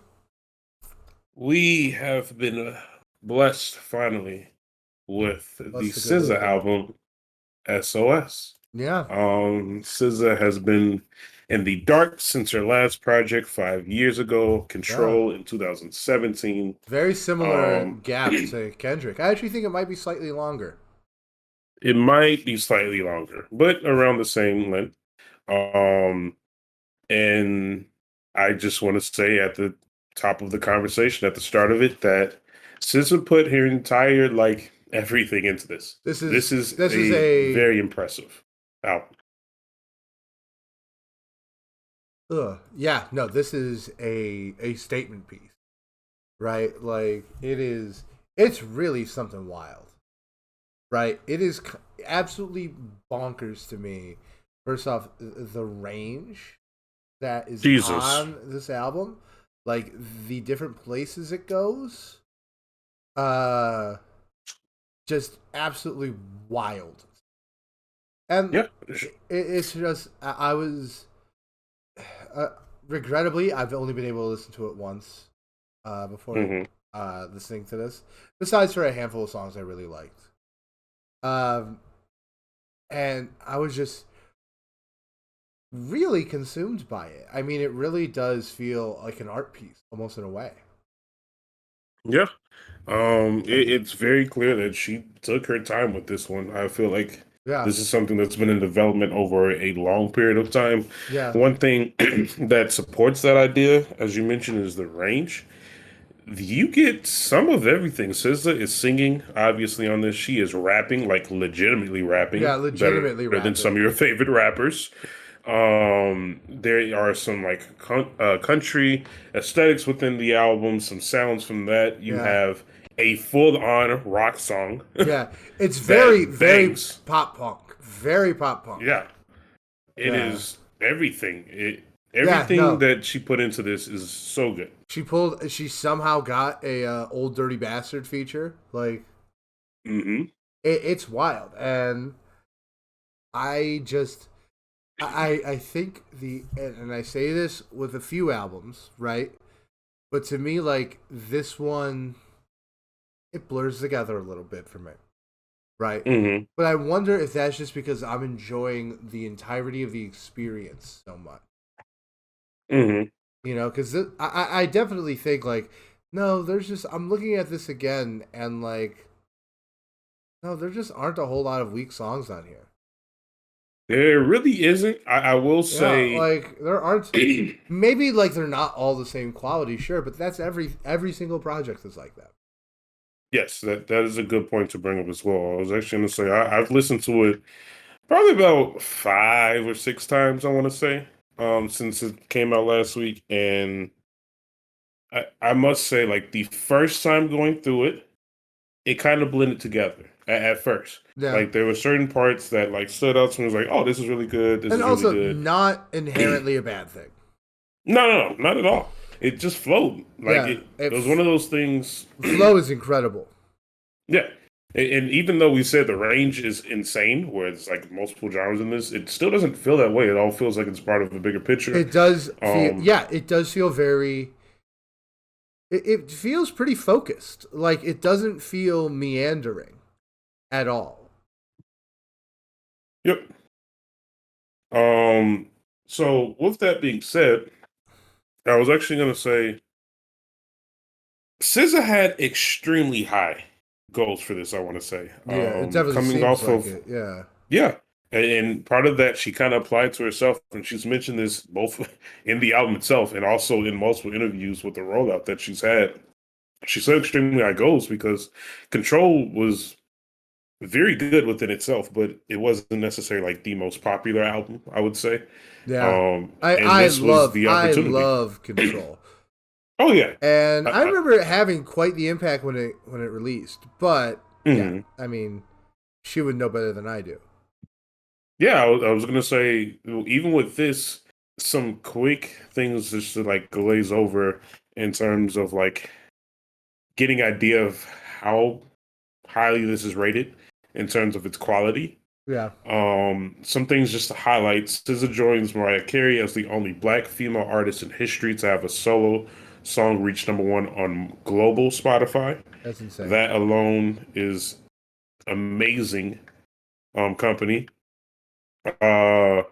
We have been blessed finally with the What's the good SZA Lord? album SOS. Yeah, SZA has been in the dark since her last project 5 years ago, yeah. Control in 2017. Very similar Um, gap to Kendrick. I actually think it might be slightly longer. it might be slightly longer, but around the same length. Um, and I just want to say at the top of the conversation, at the start of it, that SZA put her entire everything into this. This is This is a a very impressive album. yeah, no, this is a statement piece, right? Like it's really something wild, right? It is absolutely bonkers to me. First off, the range that is Jesus. on this album, like the different places it goes, uh, just absolutely wild. And Yeah. it's just I was uh, regrettably I've only been able to listen to it once before Hmm. listening to this. Besides for a handful of songs I really liked, um, and I was just really consumed by it. I mean, it really does feel like an art piece, almost in a way. Yeah. It's very clear that she took her time with this one. I feel like Yeah, this is something that's been in development over a long period of time. yeah, One thing that supports that idea, as you mentioned, is the range. You get some of everything. SZA is singing, obviously, on this. She is rapping, like legitimately yeah. rapping, better Legitimately than some rapping. of your favorite rappers. There are some like country aesthetics within the album, some sounds from that. You Yeah, have a full-on rock song yeah. It's very, that very bangs. pop punk. Very pop punk. Yeah, it Yeah, is everything. yeah. Everything No, that she put into this is so good. she pulled. She somehow got a old dirty bastard feature. Like Hmm. it's wild, and I just I think and I say this with a few albums, right? But to me, like this one, it blurs together a little bit for me, right? Hmm. But I wonder if that's just because I'm enjoying the entirety of the experience so much, Hmm. you know? Because I definitely think like, no, there's just I'm looking at this again and like, no, there just aren't a whole lot of weak songs on here. There really isn't. I will Yeah, say, like there aren't. Maybe like they're not all the same quality, sure, but that's every single project is like that. yes, that is a good point to bring up as well. I was actually going to say I've listened to it probably about 5 or 6 times, I want to say, since it came out last week. And I must say, like the first time going through it, it kind of blended together at first. Yeah, Like there were certain parts that like stood out to me. I was like, oh, this is really good. This and is really also good. not inherently a bad thing. No, not at all. It just flowed. Like Yeah, it was one of those things. flow is incredible. Yeah. And even though we said the range is insane, where it's like multiple genres in this, it still doesn't feel that way. It all feels like it's part of a bigger picture. It does feel, Um, yeah, it does feel very. It feels pretty focused. Like it doesn't feel meandering at all. yep. Um, so with that being said, I was actually gonna say SZA had extremely high goals for this, I want to say. Yeah, it definitely Coming seems off like of it. Yeah, yeah. And part of that she kind of applied to herself, and she's mentioned this both in the album itself and also in multiple interviews with the rollout that she's had. She set extremely high goals because Control was very good within itself, but it wasn't necessarily like the most popular album, I would say. yeah. And this was the I opportunity. love Control. Oh yeah. And I I, remember it having quite the impact when it released. But yeah, mhm. I mean, she would know better than I do. Yeah, I was gonna say even with this, some quick things just to like glaze over in terms of like getting idea of how highly this is rated in terms of its quality. Yeah, Some things just to highlight. SZA joins Mariah Carey as the only Black female artist in history to have a solo song reach #1 on global Spotify. that's insane. That alone is amazing. Company. Uh,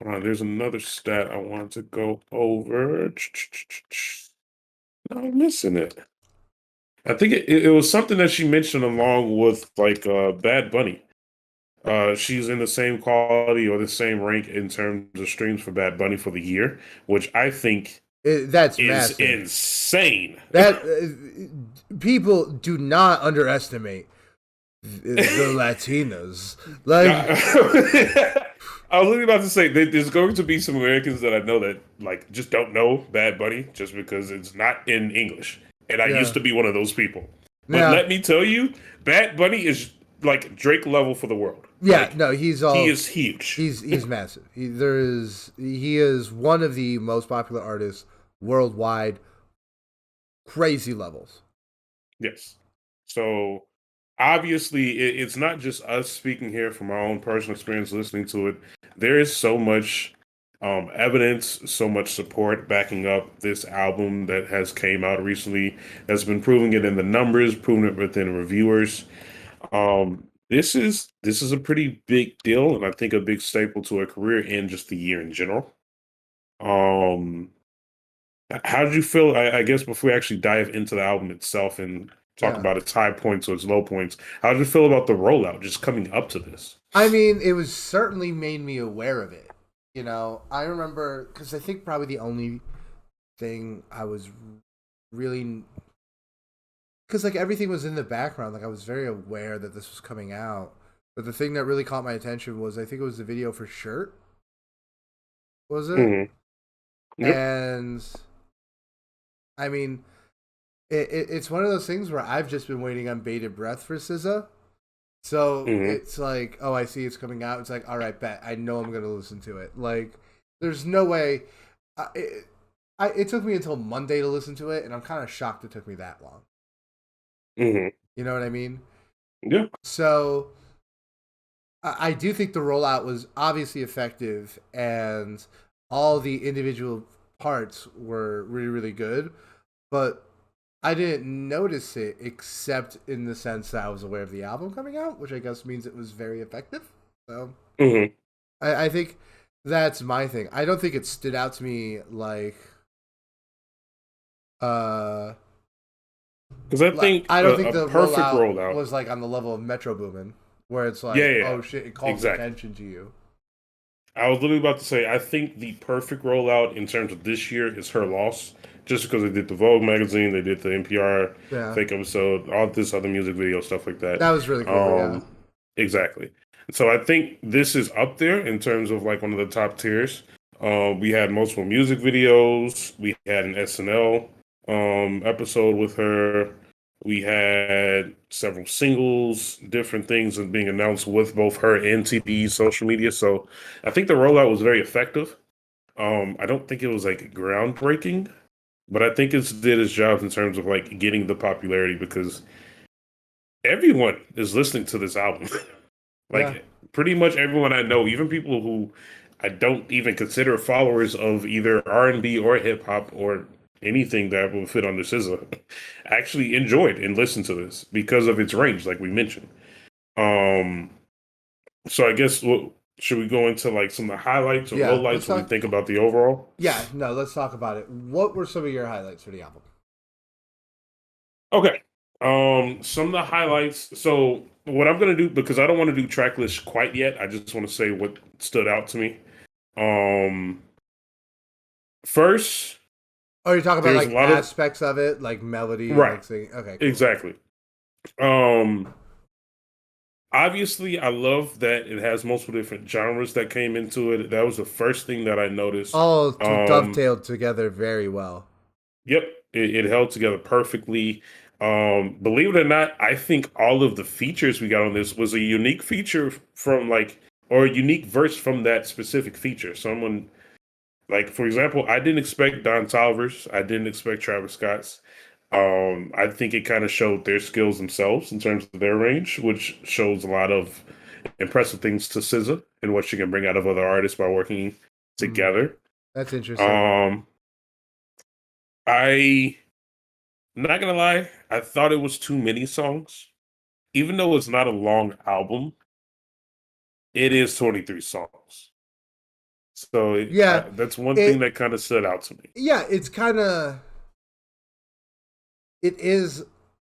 there's another stat I wanted to go over. No, I'm missing it. I think it was something that she mentioned along with like Bad Bunny. She's in the same quality or the same rank in terms of streams for Bad Bunny for the year, which I think That's is massive. insane. That people do not underestimate the Latinos. Like, I was literally about to say there's going to be some Americans that I know that like just don't know Bad Bunny just because it's not in English, and I used yeah, to be one of those people. But yeah, let me tell you, Bad Bunny is like Drake level for the world. yeah. Like No, he's he all is huge. he's massive. He is one of the most popular artists worldwide. Crazy levels. Yes. So obviously, it's not just us speaking here from our own personal experience listening to it. There is so much evidence, so much support backing up this album that has came out recently. That's been proving it in the numbers, proving it within reviewers. This is a pretty big deal, and I think a big staple to her career and just the year in general. Um, how did you feel? I guess before we actually dive into the album itself and talk Yeah. about its high points or its low points, how did you feel about the rollout just coming up to this? I mean, it was certainly made me aware of it. I remember because I think probably the only thing I was really because like everything was in the background. Like I was very aware that this was coming out, but the thing that really caught my attention was I think it was the video for "Shirt." Was it? Hmm. Yep. And I mean, it's one of those things where I've just been waiting on bated breath for SZA. So Hmm. it's like, oh, I see it's coming out. It's like, all right, bet. I know I'm gonna listen to it. Like, there's no way. It took me until Monday to listen to it, and I'm kind of shocked it took me that long. Hmm. You know what I mean? Yeah. So I do think the rollout was obviously effective, and all the individual parts were really, really good. But I didn't notice it except in the sense that I was aware of the album coming out, which I guess means it was very effective. So Hmm. I think that's my thing. I don't think it stood out to me uh Because I like think I don't think a the perfect rollout rollout. was like on the level of Metro Boomin, where it's Yeah, like, yeah, yeah. oh shit, it calls Exactly. attention to you. I was literally about to say, I think the perfect rollout in terms of this year is her loss, just because they did the Vogue magazine, they did the NPR Yeah, fake episode, all this other music video stuff like that. that was really cool. Yeah. Um, exactly. So I think this is up there in terms of like one of the top tiers. We had multiple music videos. We had an SNL episode with her. We had several singles, different things that being announced with both her and TDE's social media. So I think the rollout was very effective. I don't think it was like groundbreaking, but I think it's did its job in terms of like getting the popularity because everyone is listening to this album. Yeah. Like pretty much everyone I know, even people who I don't even consider followers of either R&B or hip hop or anything that will fit under SZA, actually enjoyed and listened to this because of its range, like we mentioned. Um, so I guess should we go into like some of the highlights or Yeah. Let's lowlights when we talk. think about the overall? Yeah. No. Let's talk about it. What were some of your highlights for the album? Okay. Some of the highlights. So what I'm gonna do because I don't want to do track list quite yet. I just want to say what stood out to me. Um, First, Oh, you're talking about there's a like lot of aspects of it, like melody, right, like singing. Okay, cool. exactly. Um, Obviously, I love that it has multiple different genres that came into it. That was the first thing that I noticed. All Um, dovetailed together very well. yep, it held together perfectly. Believe it or not, I think all of the features we got on this was a unique feature from like or a unique verse from that specific feature. Someone like, for example, I didn't expect Don Tolliver's. I didn't expect Travis Scott's. I think it kind of showed their skills themselves in terms of their range, which shows a lot of impressive things to SZA and what she can bring out of other artists by working Mm, together. that's interesting. Um, I'm not gonna lie, I thought it was too many songs. Even though it's not a long album, it is 23 songs. So Yeah, that's one thing it. that kind of stood out to me. Yeah, it's kind of. It is.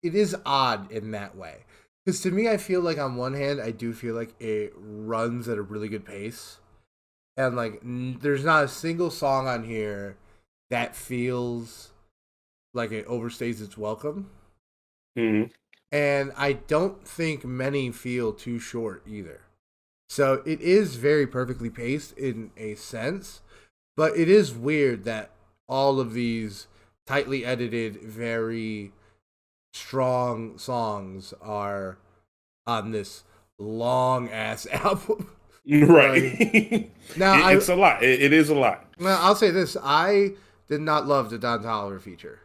It is odd in that way, because to me, I feel like on one hand, I do feel like it runs at a really good pace, and like there's not a single song on here that feels like it overstays its welcome. Mhm. And I don't think many feel too short either. So it is very perfectly paced in a sense, but it is weird that all of these tightly edited, very strong songs are on this long ass album. Right. Like now, It's a lot. It is a lot. I'll say this: I did not love the Don Toliver feature.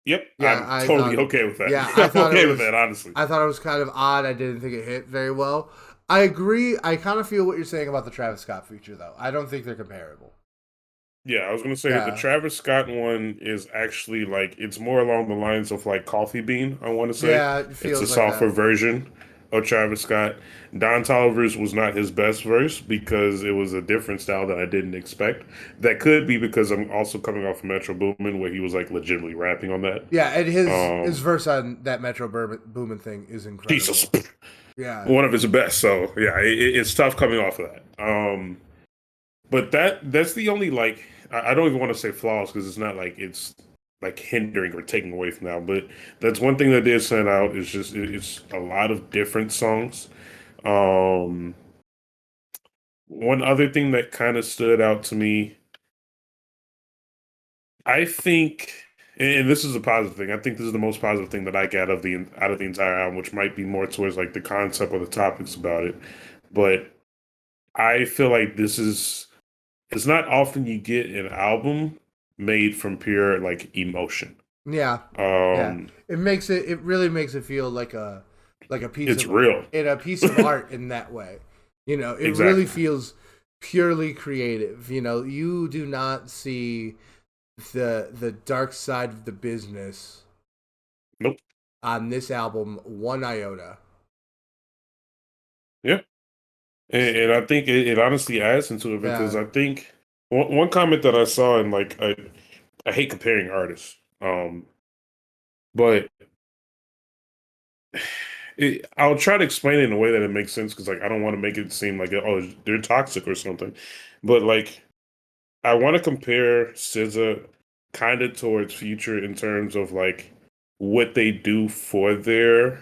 Yep, Yeah, I'm I totally thought. okay with that. Yeah, I I'm thought it okay with was. that, honestly. I thought it was kind of odd. I didn't think it hit very well. I agree. I kind of feel what you're saying about the Travis Scott feature, though. I don't think they're comparable. Yeah, I was gonna say the Yeah, Travis Scott one is actually like it's more along the lines of like Coffee Bean, I want to say. yeah, it It's a feels like softer that. version. of Travis Scott. Don Toliver's was not his best verse because it was a different style that I didn't expect. That could be because I'm also coming off of Metro Boomin, where he was like legitimately rapping on that. Yeah, and his Um, verse on that Metro Boomin thing is Jesus, incredible. Yeah, one of his best. So yeah, it's tough coming off of that. But that's the only like I don't even want to say flaws because it's not like it's like hindering or taking away from that. But that's one thing that did stand out is just it's a lot of different songs. Um, One other thing that kind of stood out to me, I think, and this is a positive thing. I think this is the most positive thing that I get out of the entire album, which might be more towards like the concept or the topics about it. But I feel like this is it's not often you get an album made from pure like emotion. yeah, yeah. Um, It really makes it feel like a piece it's of real. in a piece of art in that way. You know, it really Exactly. feels purely creative. You know, you do not see the dark side of the business Nope. on this album one iota. Yeah. And I think it honestly adds into it because Yeah, I think one comment that I saw and like I hate comparing artists. But I'll try to explain it in a way that it makes sense because like I don't want to make it seem like oh they're toxic or something. But like I want to compare SZA kind of towards Future in terms of like what they do for their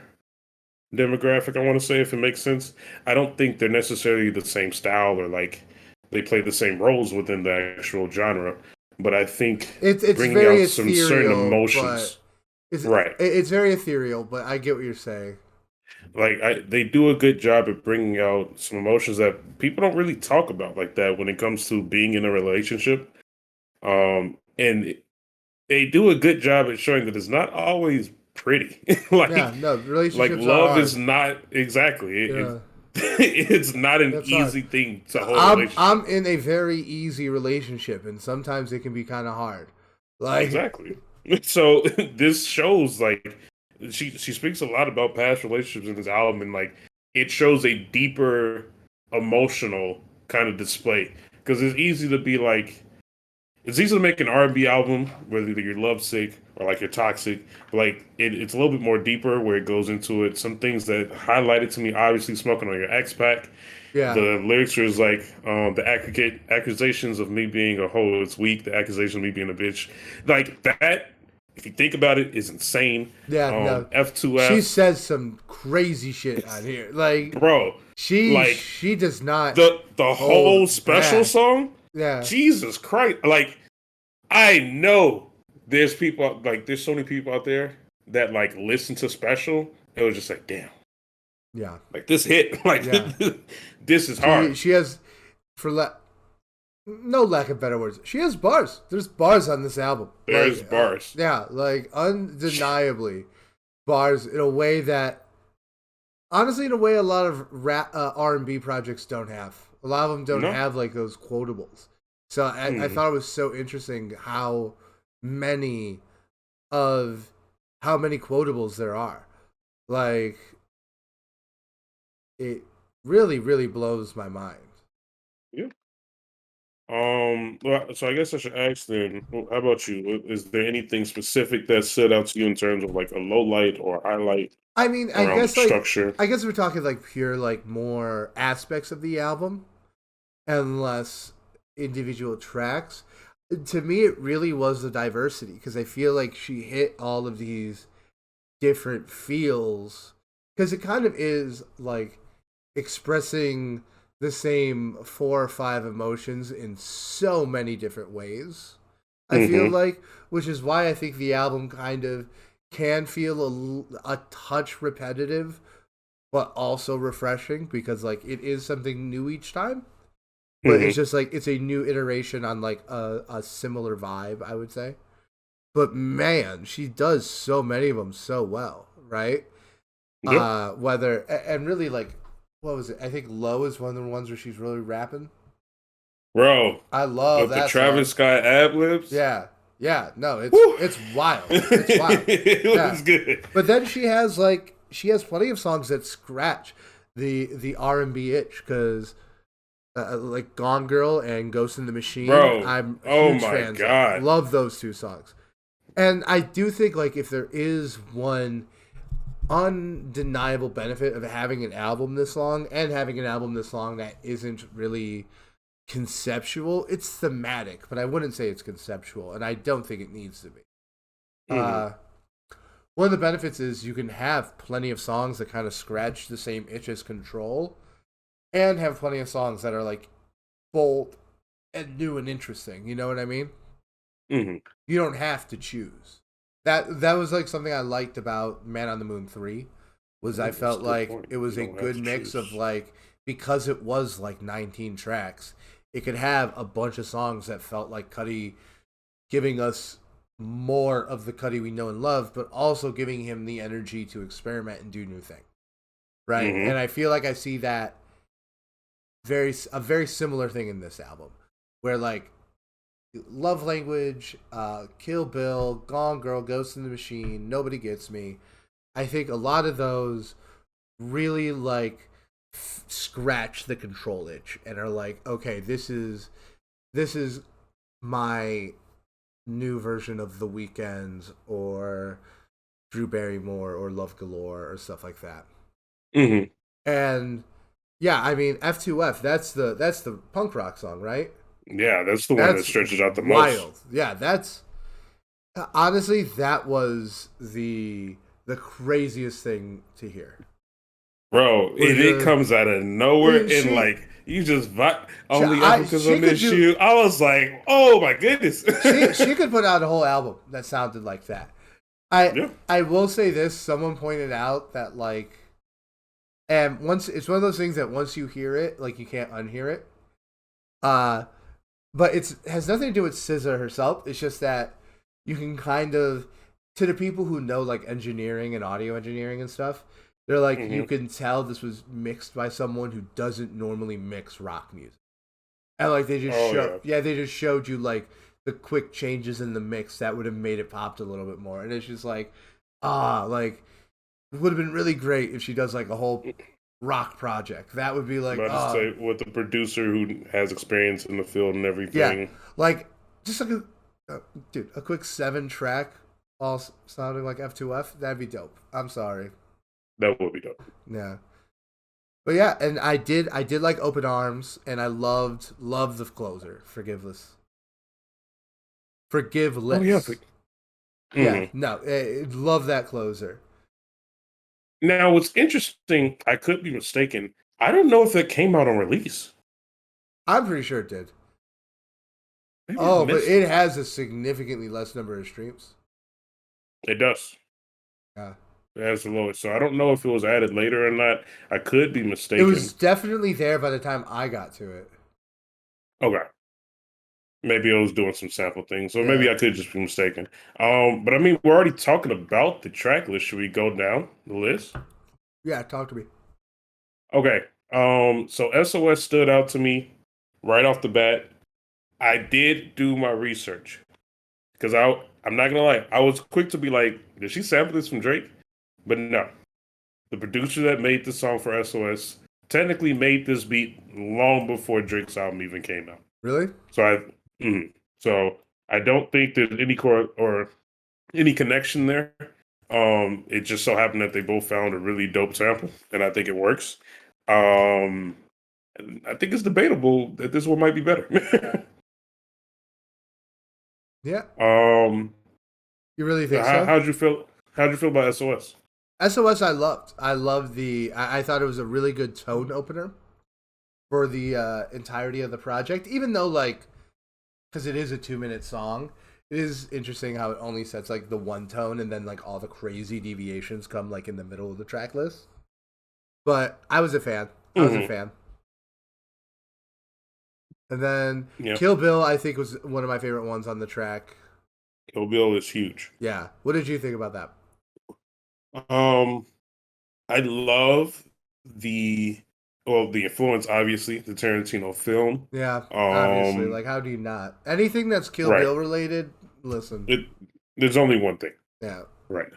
demographic. I want to say if it makes sense. I don't think they're necessarily the same style or like they play the same roles within the actual genre. But I think it's bringing very out some certain ethereal, but emotions, right? it's very ethereal. But I get what you're saying. Like they do a good job at bringing out some emotions that people don't really talk about like that when it comes to being in a relationship. And they do a good job at showing that it's not always pretty. Yeah, no, Like relationships are love is hard. not exactly Yeah, it's not an that's hard. easy thing to hold a relationship. I'm in a very easy relationship, and sometimes it can be kind of hard. Like, Exactly. So this shows like she speaks a lot about past relationships in this album and like it shows a deeper emotional kind of display because it's easy to be like it's easy to make an R&B album whether you're lovesick or like you're toxic, but like it's a little bit more deeper where it goes into it. Some things that highlighted to me, obviously smoking on your X pack. yeah, The lyrics was like the aggregate accusations of me being a hoe is weak. The accusation of me being a bitch, like that. If you think about it, is insane. yeah, no. She F2F, says some crazy shit on here. Like, bro. Like she does not the whole hold special back. song. Yeah, Jesus Christ! Like I know there's people like there's so many people out there that like listen to special. It was just like damn, yeah, like this hit. Like yeah. this is hard. She has for no lack of better words. She has bars. There's bars on this album. There's bars. Yeah, like undeniably bars in a way that honestly, in a way, a lot of rap R&B projects don't have. A lot of them don't No. have like those quotables. So I Hmm. thought it was so interesting many how many quotables there are. Like it really blows my mind. Yeah. Well, so I guess I should ask then, how about you? Is there anything specific that stood out to you in terms of like a low light or highlight I mean, around the structure? I guess we're talking like pure like more aspects of the album and less individual tracks. To me, it really was the diversity because I feel like she hit all of these different feels because it kind of is like expressing the same four or five emotions in so many different ways. I feel Hmm. like, which is why I think the album kind of can feel a touch repetitive, but also refreshing because like it is something new each time. But it's Hmm. just like it's a new iteration on like a similar vibe, I would say. But man, she does so many of them so well, right? Yep. Whether and really like what was it? I think "Low" is one of the ones where she's really rapping. Bro, I love with the that Travis song. Scott ad libs. Yeah, yeah. No, Whew. it's wild. It's wild. It Yeah. was good. But then she has like she has plenty of songs that scratch the R&B itch because like Gone Girl and Ghost in the Machine, Bro, I'm oh huge my fans of. God. Love those two songs. And I do think like if there is one undeniable benefit of having an album this long and having an album this long that isn't really conceptual, it's thematic, but I wouldn't say it's conceptual, and I don't think it needs to be. Mm-hmm. One of the benefits is you can have plenty of songs that kind of scratch the same itch as Control, and have plenty of songs that are like bold and new and interesting. You know what I mean? Mm-hmm. You don't have to choose. That was like something I liked about Man on the Moon 3 was I felt like point. it was You a don't have good to mix choose. of like because it was like 19 tracks, it could have a bunch of songs that felt like Cudi giving us more of the Cudi we know and love, but also giving him the energy to experiment and do new things. Right? Mm-hmm. And I feel like I see that a very similar thing in this album. Where like Love Language, Kill Bill, Gone Girl, Ghost in the Machine, Nobody Gets Me. I think a lot of those really like scratch the Control itch and are like, okay, this is my new version of The Weeknd or Drew Barrymore or Love Galore or stuff like that. Mm-hmm. And yeah, I mean F2F, that's the punk rock song, right? Yeah, that's the one that That's stretches out the most. wild. Yeah, that's honestly that was the craziest thing to hear. Bro, and Was it comes out of nowhere and she like you just she, only up because I she could miss do you. I was like, oh my goodness. she could put out a whole album that sounded like that. I Yeah. I will say this, someone pointed out that like and once it's one of those things that once you hear it, like you can't unhear it. Uh but it has nothing to do with SZA herself. It's just that you can kind of to the people who know like engineering and audio engineering and stuff, they're like you Mm-hmm. can tell this was mixed by someone who doesn't normally mix rock music. And like Oh yeah. they just showed you like the quick changes in the mix that would have made it popped a little bit more. And it's just like like it would have been really great if she does like a whole rock project. That would be like, About to say with the producer who has experience in the field and yeah, everything. like just like a quick 7 track, all sounding like F2F. That'd be dope. I'm sorry. That would be dope. Yeah, but yeah, and I did like Open Arms, and I loved the closer, Oh yeah. Forgiveless. Yeah, Mhm. no, love that closer. Now what's interesting, I could be mistaken. I don't know if that came out on release. I'm pretty sure it did. Maybe I Oh, but missed it it. has a significantly less number of streams. It does. Yeah, It has the lowest. So I don't know if it was added later or not. I could be it was mistaken. definitely there by the time I got to it. Okay. Maybe I was doing some sample things, or maybe Yeah, I could just be mistaken. But I mean, we're already talking about the track list. Should we go down the list? yeah. Talk to me. Okay. So SOS stood out to me right off the bat. I did do my research because I'm not gonna lie, I was quick to be like, did she sample this from Drake? But no, the producer that made the song for SOS technically made this beat long before Drake's album even came out. Really? So so I don't think there's any core or any connection there. It just so happened that they both found a really dope sample, and I think it works. Um, I think it's debatable that this one might be better. Yeah. um, You really think so? how'd you feel? How'd you feel about SOS? SOS I loved. I loved I thought it was a really good tone opener for the entirety of the project. Even though like because it is a 2 minute song, it is interesting how it only sets like the one tone and then like all the crazy deviations come like in the middle of the track list. But I was a fan. I was a Hmm. fan. And then Yeah, Kill Bill I think was one of my favorite ones on the track. Kill Bill is huge. Yeah. What did you think about that? Um, I love the the influence, obviously, the Tarantino film. Yeah, obviously. Um, Like how do you not? Anything that's Kill right. Bill related, listen. It there's only one thing, Yeah. right?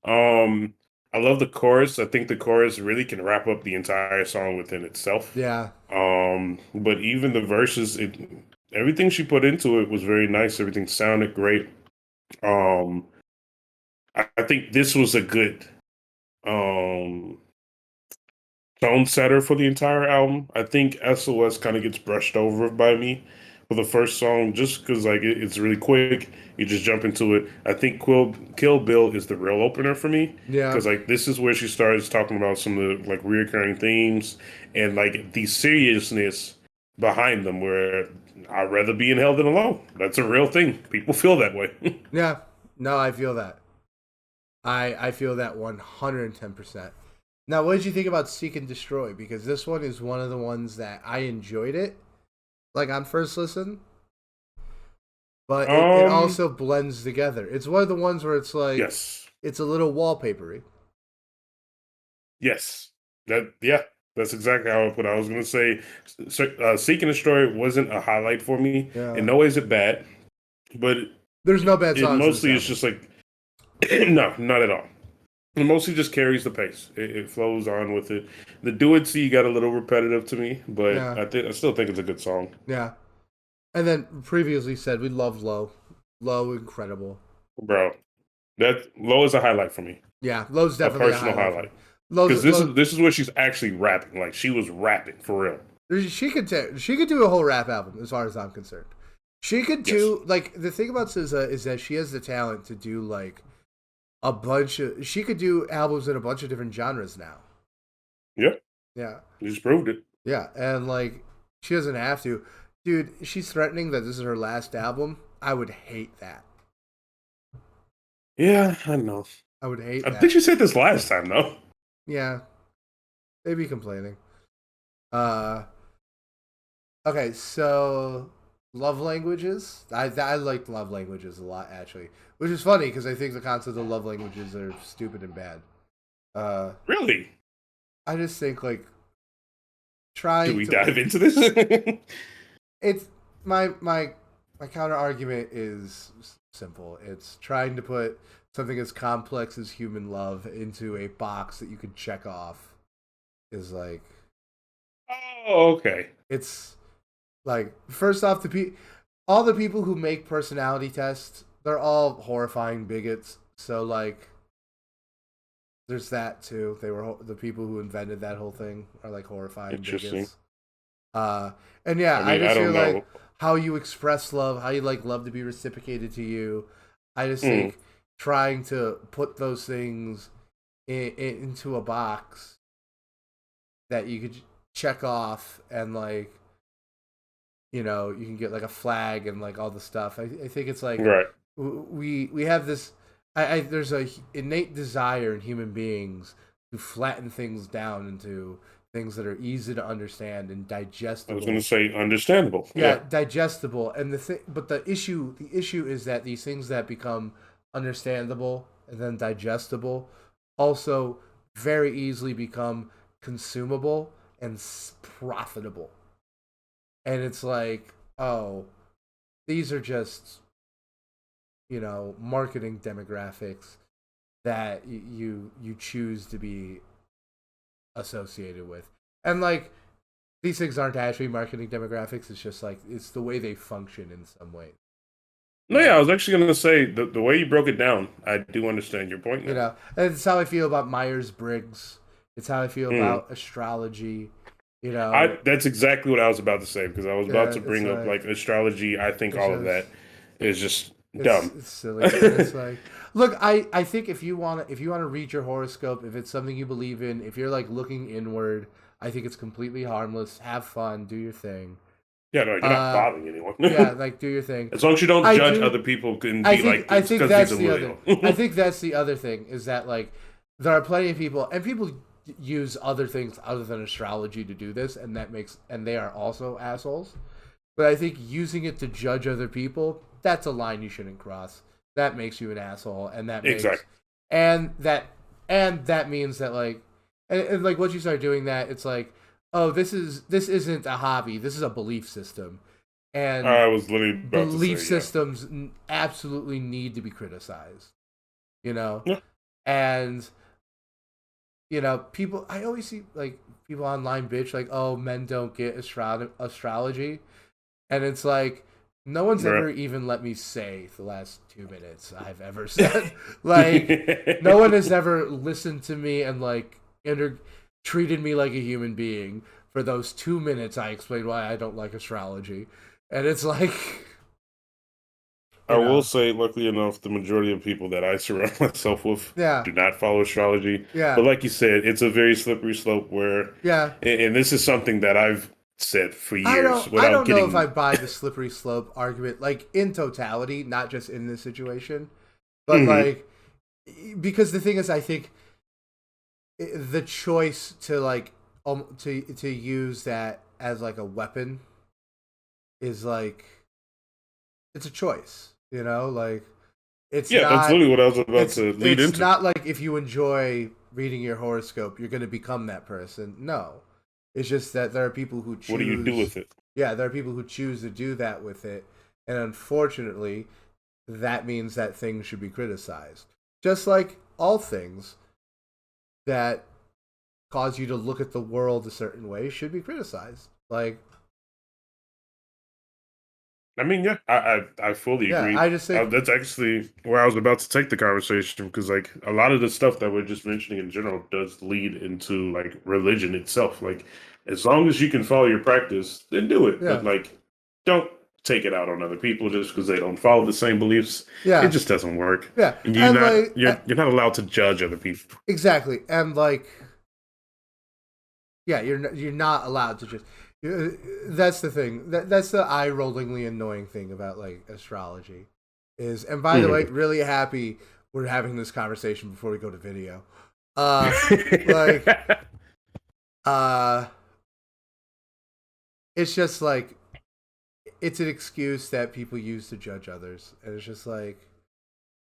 Um, I love the chorus. I think the chorus really can wrap up the entire song within itself. Yeah, But even the verses, everything she put into it was very nice. Everything sounded great. Um, I think this was a good um tone setter for the entire album. I think SOS kind of gets brushed over by me for the first song just because like it's really quick. You just jump into it. I think Kill Bill is the real opener for me yeah, because like this is where she starts talking about some of the like reoccurring themes and like the seriousness behind them. Where I'd rather be in hell than alone. That's a real thing. People feel that way. yeah. No, I feel that. I feel that 110%. Now, what did you think about Seek and Destroy? Because this one is one of the ones that I enjoyed it, like on first listen, but it um, also blends together. It's one of the ones where it's like yes. it's a little wallpapery. Yes, yeah, that's exactly how I put it. I was gonna say, Seek and Destroy wasn't a highlight for me. In Yeah, no way is it bad, but there's no bad it songs in this mostly is album. just like no, not at all. It mostly just carries the pace. It flows on with it. The Do It See got a little repetitive to me, but Yeah, I still think it's a good song, yeah. And then previously said we love Low, Low incredible. bro. That Low is a highlight for me, Yeah, Low's a definitely a personal highlight for me. highlight, Low's because this Low. is this is where she's actually rapping. Like she was rapping for real. She could do a whole rap album as far as I'm concerned. She could Yes. do like the thing about SZA is that she has the talent to do like a bunch of. She could do albums in a bunch of different genres now. Yep. Yeah, You just proved it. yeah, and like she doesn't have to. Dude, she's threatening that this is her last album. I would hate that. Yeah, I know. I would hate I think that. you said this last time, though. Yeah, they'd be complaining. Uh, okay, so love languages. I liked love languages a lot actually, which is funny because I think the concept of love languages are stupid and bad. Uh, Really? I just think like Do trying we to dive into this? it's my counter argument is simple. It's trying to put something as complex as human love into a box that you can check off is like Oh, okay. it's like first off all the people who make personality tests, they're all horrifying bigots. So like there's that too. They were the people who invented that whole thing are like horrifying Interesting. bigots. And yeah, I I mean, I just feel don't like know. how you express love, how you like love to be reciprocated to you. I just Hmm. think trying to put those things into a box that you could check off and like you can get like a flag and like all the stuff. I think it's like Right. we have this. There's a innate desire in human beings to flatten things down into things that are easy to understand and I was going to digestible. say understandable. Yeah, Yeah. digestible. And but the issue is that these things that become understandable and then digestible also very easily become consumable and profitable. And it's like, oh, these are just marketing demographics that you choose to be associated with, and like these things aren't actually marketing demographics. It's just like it's the way they function in some way. No, You yeah, know, I was actually going to say the way you broke it down, I do understand your point you now. know, and it's how I feel about Myers Briggs. It's how I feel Hmm. about astrology. You know, That's exactly what I was about to say because I was about yeah, to it's bring up like like astrology. I think it's all of just that is just it's dumb. it's silly, and it's like, look, I think if you want to read your horoscope, if it's something you believe in, if you're like looking inward, I think it's completely harmless. Have fun, do your thing. Yeah, no, you're not Uh, bothering yeah, anyone. like do your thing. As long as you don't I judge do. other people and be like, I it's think because they're that's the other. delusional. I think that's the other thing is that like there are plenty of people and people use other things other than astrology to do this, and they are also assholes. But I think using it to judge other people, that's a line you shouldn't cross. That makes you an asshole, and Exactly. and that and that means that like and like once you start doing that, it's like, oh, this isn't a hobby. This is a belief system, and I was literally about to belief say, yeah. systems absolutely need to be criticized. You know, Yeah. and people. I always see like people online bitch like, oh, men don't get astrology, and it's like no one's Bruh. ever even let me say the last 2 minutes I've ever said. Like, no one has ever listened to me and like treated me like a human being for those 2 minutes I explained why I don't like astrology, and it's like, I you will know, say, luckily enough, the majority of people that I surround myself with yeah, do not follow astrology. But yeah, like you said, it's a very slippery slope where, yeah. and this is something that I've said for I years don't I without don't know if I getting. buy the slippery slope argument like in totality, not just in this situation, but Mhm. like because the thing is I think the choice to like to use that as like a weapon is like it's a choice, like it's Yeah, that's not literally what I was about it's to lead it's into. not like if you enjoy reading your horoscope you're going to become that person. No. It's just that there are people who What do you do choose with it? yeah, there are people who choose to do that with it, and unfortunately that means that things should be criticized. Just like all things that cause you to look at the world a certain way should be criticized. Like, I mean, yeah, I fully yeah, agree. I just think, That's actually where I was about to take the conversation because, like, a lot of the stuff that we're just mentioning in general does lead into like religion itself. Like, as long as you can follow your practice, then do it. But yeah, like, don't take it out on other people just because they don't follow the same beliefs. It yeah, just doesn't work. yeah, And and like you're not allowed to judge other people. exactly, and like yeah, you're not allowed to just. That's the thing. That's the eye rollingly annoying thing about like astrology, is. And by the way, Mhm. really happy we're having this conversation before we go to video. Uh, like uh, it's just like it's an excuse that people use to judge others, and it's just like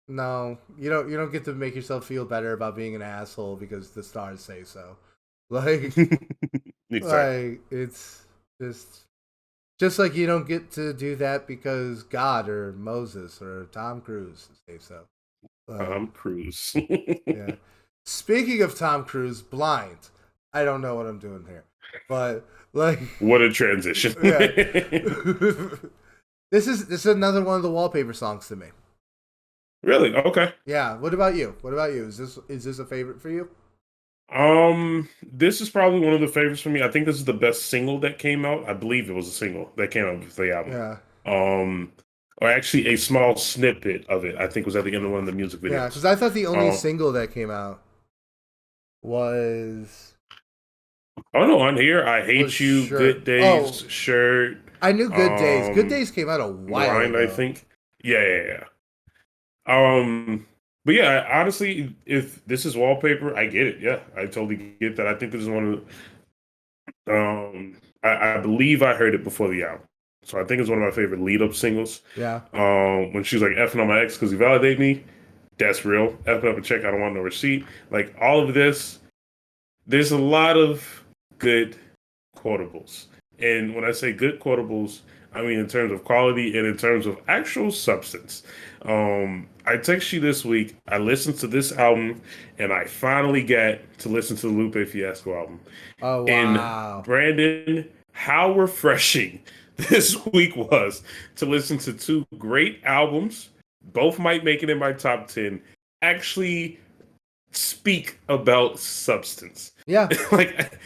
no, you don't get to make yourself feel better about being an asshole because the stars say so. Like Exactly. like it's just. Just like you don't get to do that because God or Moses or Tom Cruise say so. Like, Cruise. yeah. Speaking of Tom Cruise, blind. I don't know what I'm doing here, but like, What a transition. yeah. This is another one of the wallpaper songs to me. Really? Okay. Yeah. What about you? What about you? Is this a favorite for you? This is probably one of the favorites for me. I think this is the best single that came out. I believe it was a single that came out with the album. Yeah. Um, or actually a small snippet of it. I think was at the end of one of the music Yeah. videos. Because I thought the only Um, single that came out was oh no, on here, I was hate you, sure. good Oh, days, shirt, I knew Good Days. Good um, Days came out a while blind. I ago. think. Yeah, yeah, yeah. But yeah, honestly, if this is wallpaper, I get it. Yeah, I totally get that. I think this is one of I believe I heard it before the album, so I think it's one of my favorite lead up singles. Yeah. When she's like effing on my ex because he validated me, that's real. Effing up a check, I don't want no receipt. Like all of this, there's a lot of good quotables. And when I say good quotables, I mean in terms of quality and in terms of actual substance. I text you this week. I listened to this album, and I finally got to listen to the Lupe Fiasco album. Oh And wow. Brandon, how refreshing this week was to listen to two great albums. Both might make it in my top 10. Actually speak about substance. Yeah. Like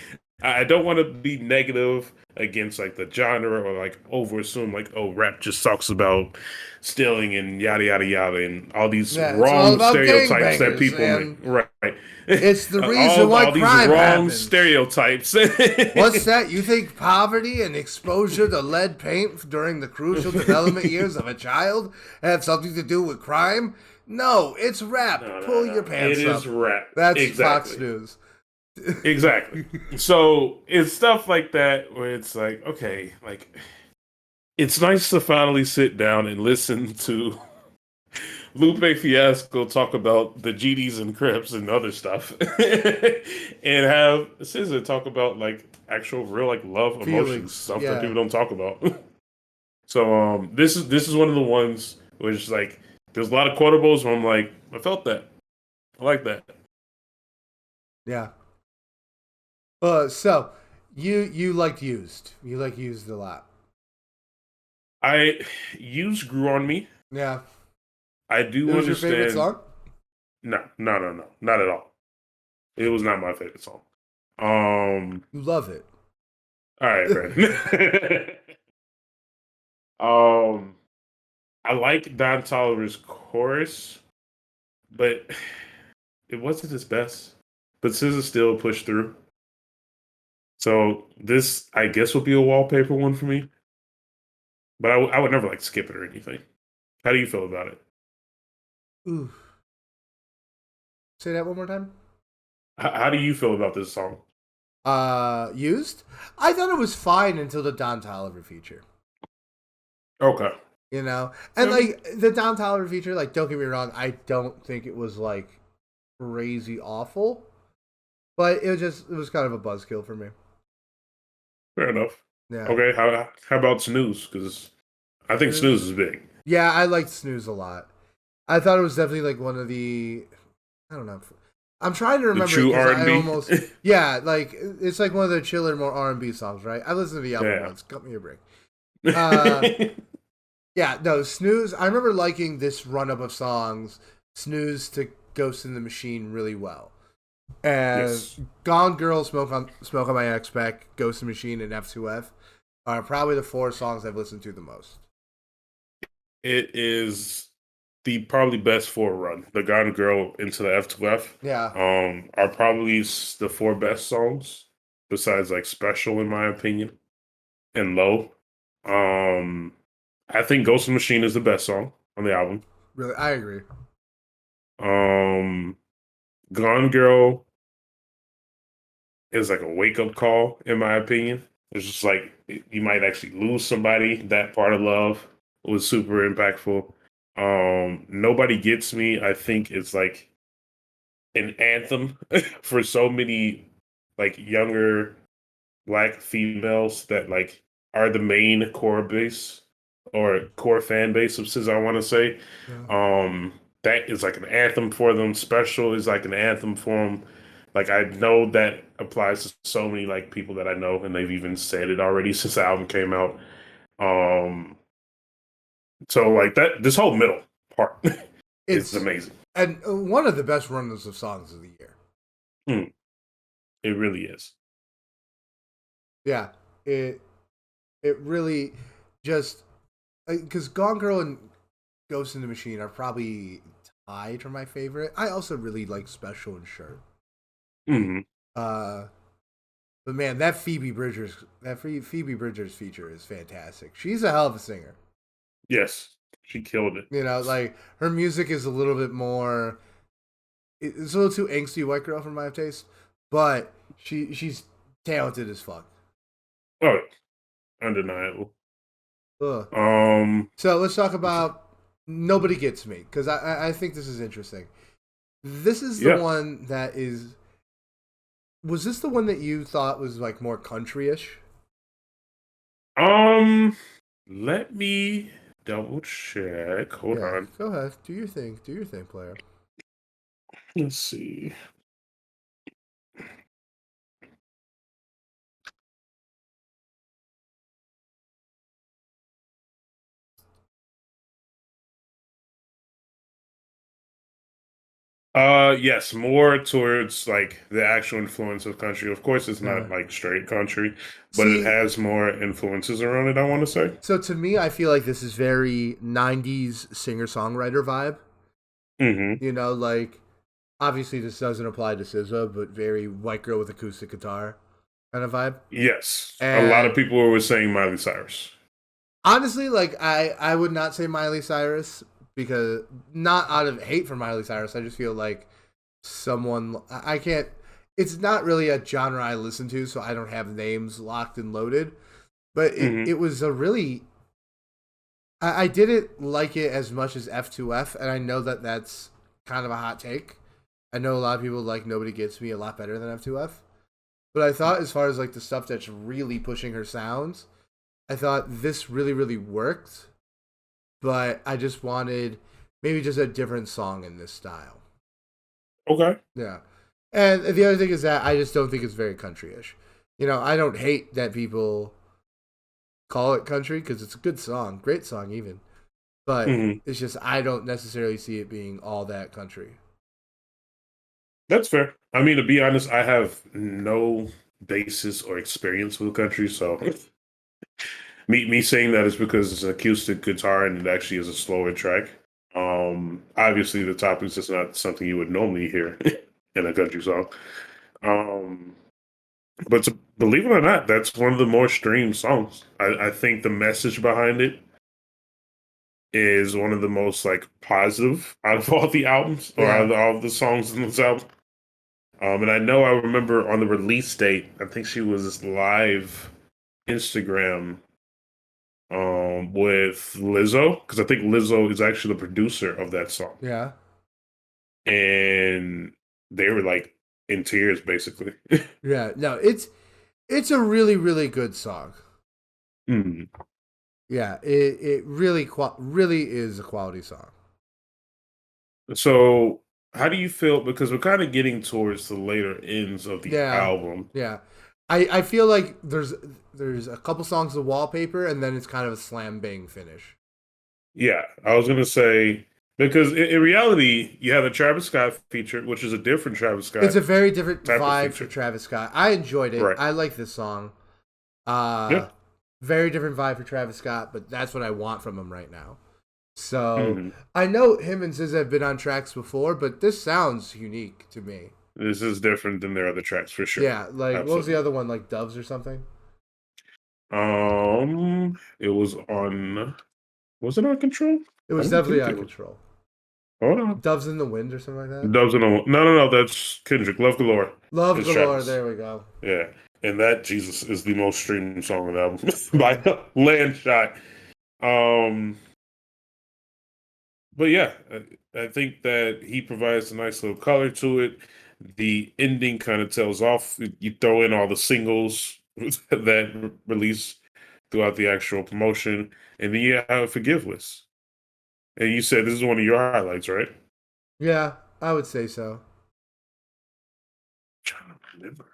I don't want to be negative against like the genre or like over assume like oh rap just talks about stealing and yada yada yada and all these Yeah. It's all wrong about stereotypes that gangbangers, people make. and Right. it's the reason why all these crime wrong happens. stereotypes. What's that? You think poverty and exposure to lead paint during the crucial development years of a child have something to do with crime? No, it's rap. No, no, Pull your no. It pants is up. rap. That's Fox Exactly. News. Exactly. So it's stuff like that where it's like, okay, like it's nice to finally sit down and listen to Lupe Fiasco talk about the GDs and Crips and other stuff, and have SZA talk about like actual real like love emotions Feelings. stuff that Yeah. people don't talk about. So this is one of the ones which like there's a lot of quotables where I'm like I felt that I like that. Yeah. So you liked used. You like used a lot. I use grew on me. Yeah. I It do was your favorite understand. song? No, no, no, no, not at all. It was not my favorite song. Um, You love it. all right, Brandon. um, I like Don Tolliver's chorus, but it wasn't his best. But SZA still pushed through. So this, I guess, would be a wallpaper one for me. But I would never like skip it or anything. How do you feel about it? Ooh. Say that one more time. How do you feel about this song? Used. I thought it was fine until the Don Toliver feature. Okay. You know, and Yeah. like the Don Toliver feature, like don't get me wrong, I don't think it was like crazy awful, but it was kind of a buzzkill for me. Fair enough. Yeah. Okay. How about Snooze? Because I think Snooze. Snooze is big. Yeah, I liked Snooze a lot. I thought it was definitely like one of the. I don't know. I'm trying to The remember it true because R and I B. almost. Yeah, like it's like one of the chiller, more R&B songs, right? I listened to the album Yeah. once. Cut me a break. Yeah, no, Snooze. I remember liking this run up of songs, Snooze to Ghost in the Machine, really well. And Yes. Gone Girl, Smoke on My X-Pac, Ghost in the Machine, and F2F are probably the four songs I've listened to the most. It is the probably best forerun. The Gone Girl into the F2F Yeah, are probably the four best songs besides like Special in my opinion and Low. Um I think Ghost in the Machine is the best song on the album. really, I agree. Um Gone Girl is like a wake up call in my opinion. It's just like you might actually lose somebody. That part of love was super impactful. Nobody Gets Me, I think it's like an anthem for so many like younger black females that like are the main core base or core fan base of SZA, I want to say. Yeah. That is like an anthem for them. Special is like an anthem for them. Like I know that applies to so many like people that I know, and they've even said it already since the album came out. Um, so like that, this whole middle part is It's amazing. and one of the best runners of songs of the year. Mm, it really is. Yeah, it it really just because Gone Girl and Ghost in the Machine are probably tied for my favorite. I also really like Special and Shirt. Hmm. Uh, but man, that Phoebe Bridgers feature is fantastic. She's a hell of a singer. Yes, she killed it. You know, like her music is a little bit more. It's a little too angsty white girl for my taste, but she's talented as fuck. Oh, undeniable. Ugh. Um, So let's talk about Nobody Gets Me because I think this is interesting. This is the yeah. one that is. Was this the one that you thought was like more country-ish? Um, Let me double check. Hold Yeah, on. go ahead. Do your thing. Do your thing, player. Let's see. Yes, more towards like the actual influence of country. Of course, it's Yeah. not like straight country, but it See, has more influences around it, I want to say. so to me, I feel like this is very '90s singer-songwriter vibe. Hmm. You know, like obviously this doesn't apply to SZA, but very white girl with acoustic guitar kind of vibe. Yes, a lot of And people were saying Miley Cyrus. honestly, like I would not say Miley Cyrus because not out of hate for Miley Cyrus. I just feel like someone I can't. It's not really a genre I listen to, so I don't have names locked and loaded. But Hmm. it was a really I didn't like it as much as F2F, and I know that that's kind of a hot take. I know a lot of people like Nobody Gets Me a lot better than F2F. But I thought as far as like the stuff that's really pushing her sounds, I thought this really, really worked. But I just wanted maybe just a different song in this style. Okay. Yeah. And the other thing is that I just don't think it's very country-ish. I don't hate that people call it country because it's a good song, great song even. But Hmm. it's just I don't necessarily see it being all that country. That's fair. I mean, to be honest, I have no basis or experience with country, so me saying that is because it's an acoustic guitar and it actually is a slower track. Obviously, the topics is not something you would normally hear in a country song. Um, but believe it or not, that's one of the more streamed songs. I think the message behind it is one of the most like positive out of all the albums or out Yeah, of all the songs in this album. And I remember on the release date, I think she was live Instagram with Lizzo because I think Lizzo is actually the producer of that song, yeah, and they were like in tears basically. yeah. No, it's a really really good song. Mm. Yeah, it really really is a quality song. So, how do you feel? Because we're kind of getting towards the later ends of the Yeah, album. yeah. I feel like there's a couple songs of wallpaper and then it's kind of a slam bang finish. Yeah, I was gonna say because in reality, you have a Travis Scott feature, which is a different Travis It's Scott a very different type of vibe for feature, Travis Scott. I enjoyed it. right? I like this song. Yeah. Uh Very different vibe for Travis Scott, but that's what I want from him right now. So Hmm. I know him and SZA have been on tracks before, but this sounds unique to me. This is different than their other tracks for sure. Yeah, like what was the Absolutely. other one? Like Doves or something? It was on. Was it on Control? It I was don't definitely think out it of was. control. Hold on. Doves in the Wind or something like that. Doves in a no. That's Kendrick. Love Galore Love is Galore. Travis. There we go. Yeah, and that Jesus is the most streamed song on the album by a landshot. Um, but yeah, I think that he provides a nice little color to it. The ending kind of tells off. You throw in all the singles that release throughout the actual promotion, and then you have a forgive list. And you said this is one of your highlights, right? Yeah, I would say so. Trying to remember.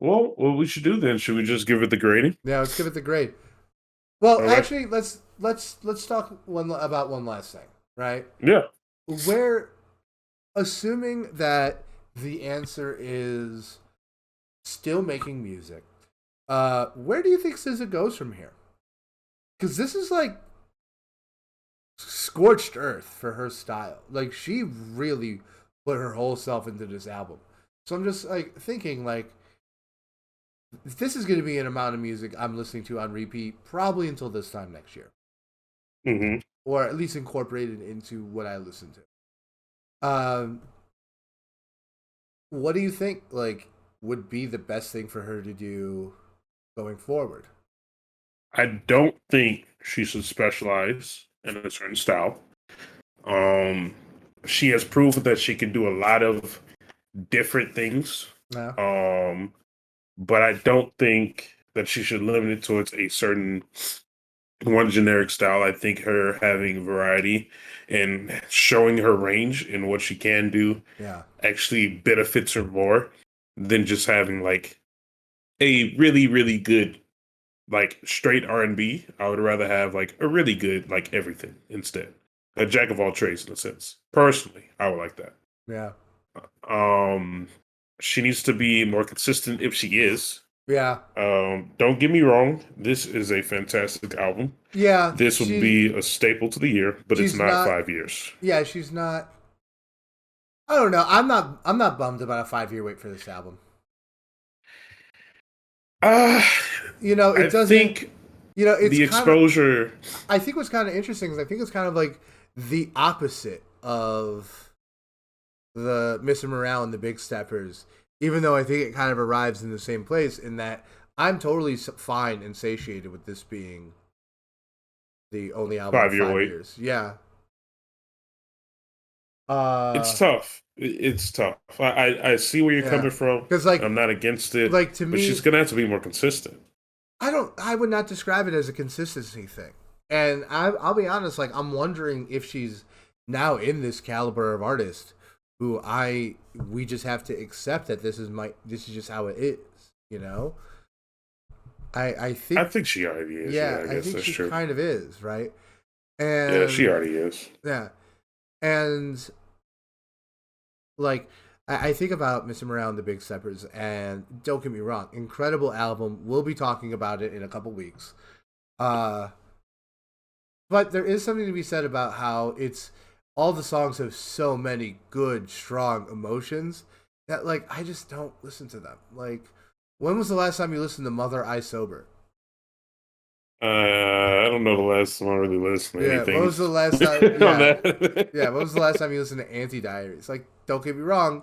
Well, what we should do then? Should we just give it the grading? Yeah, let's give it the grade. Well, All right. actually, let's talk about one last thing, right? Yeah. Where, assuming that the answer is still making music, where do you think SZA goes from here? Because this is like scorched earth for her style. Like she really put her whole self into this album. So I'm just like thinking like this is going to be an amount of music I'm listening to on repeat probably until this time next year, Hmm. or at least incorporated into what I listen to. What do you think like would be the best thing for her to do going forward? I don't think she should specialize in a certain style. Um, she has proven that she can do a lot of different things. Yeah, Um, but I don't think that she should limit it towards a certain one generic style. I think her having variety and showing her range in what she can do yeah, actually benefits her more than just having like a really, really good like straight R&B. I would rather have like a really good like everything instead. A jack of all trades in a sense. Personally, I would like that. yeah, Um she needs to be more consistent if she is. yeah, Don't get me wrong, this is a fantastic album. yeah. This will be a staple to the year, but it's She's not not. 5 years. Yeah, she's not. I don't know. I'm not bummed about a 5 year wait for this album. Uh, It I doesn't. think It's the kind of. exposure. I think what's kind of interesting is I think it's kind of like the opposite of the Mr. Morale and the Big Steppers. Even though I think it kind of arrives in the same place in that I'm totally fine and satiated with this being the only album in 5 year five wait. years. Yeah. It's Uh. tough. It's tough. I see where you're Yeah. coming from. Because I'm not against it, to but she's me, gonna have to be more consistent. I don't. I would not describe it as a consistency thing. And I'll be honest. Like I'm wondering if she's now in this caliber of artist who we just have to accept that this is just how it is, you know? I I think think she already is. yeah, Yeah, I I guess think that's she true. kind of is, right? Yeah, she And already is. yeah. And like I think about Mr. Morale and the Big Steppers, and don't get me wrong, incredible album. We'll be talking about it in a couple weeks. Uh, but there is something to be said about how it's all the songs have so many good, strong emotions that like I just don't listen to them. Like, when was the last time you listened to Mother I Sober? I don't know the last time I really listened to Yeah, when anything was the last time? on Yeah, yeah. When was the that. llast time you listened to Anti Diaries? Like, don't get me wrong,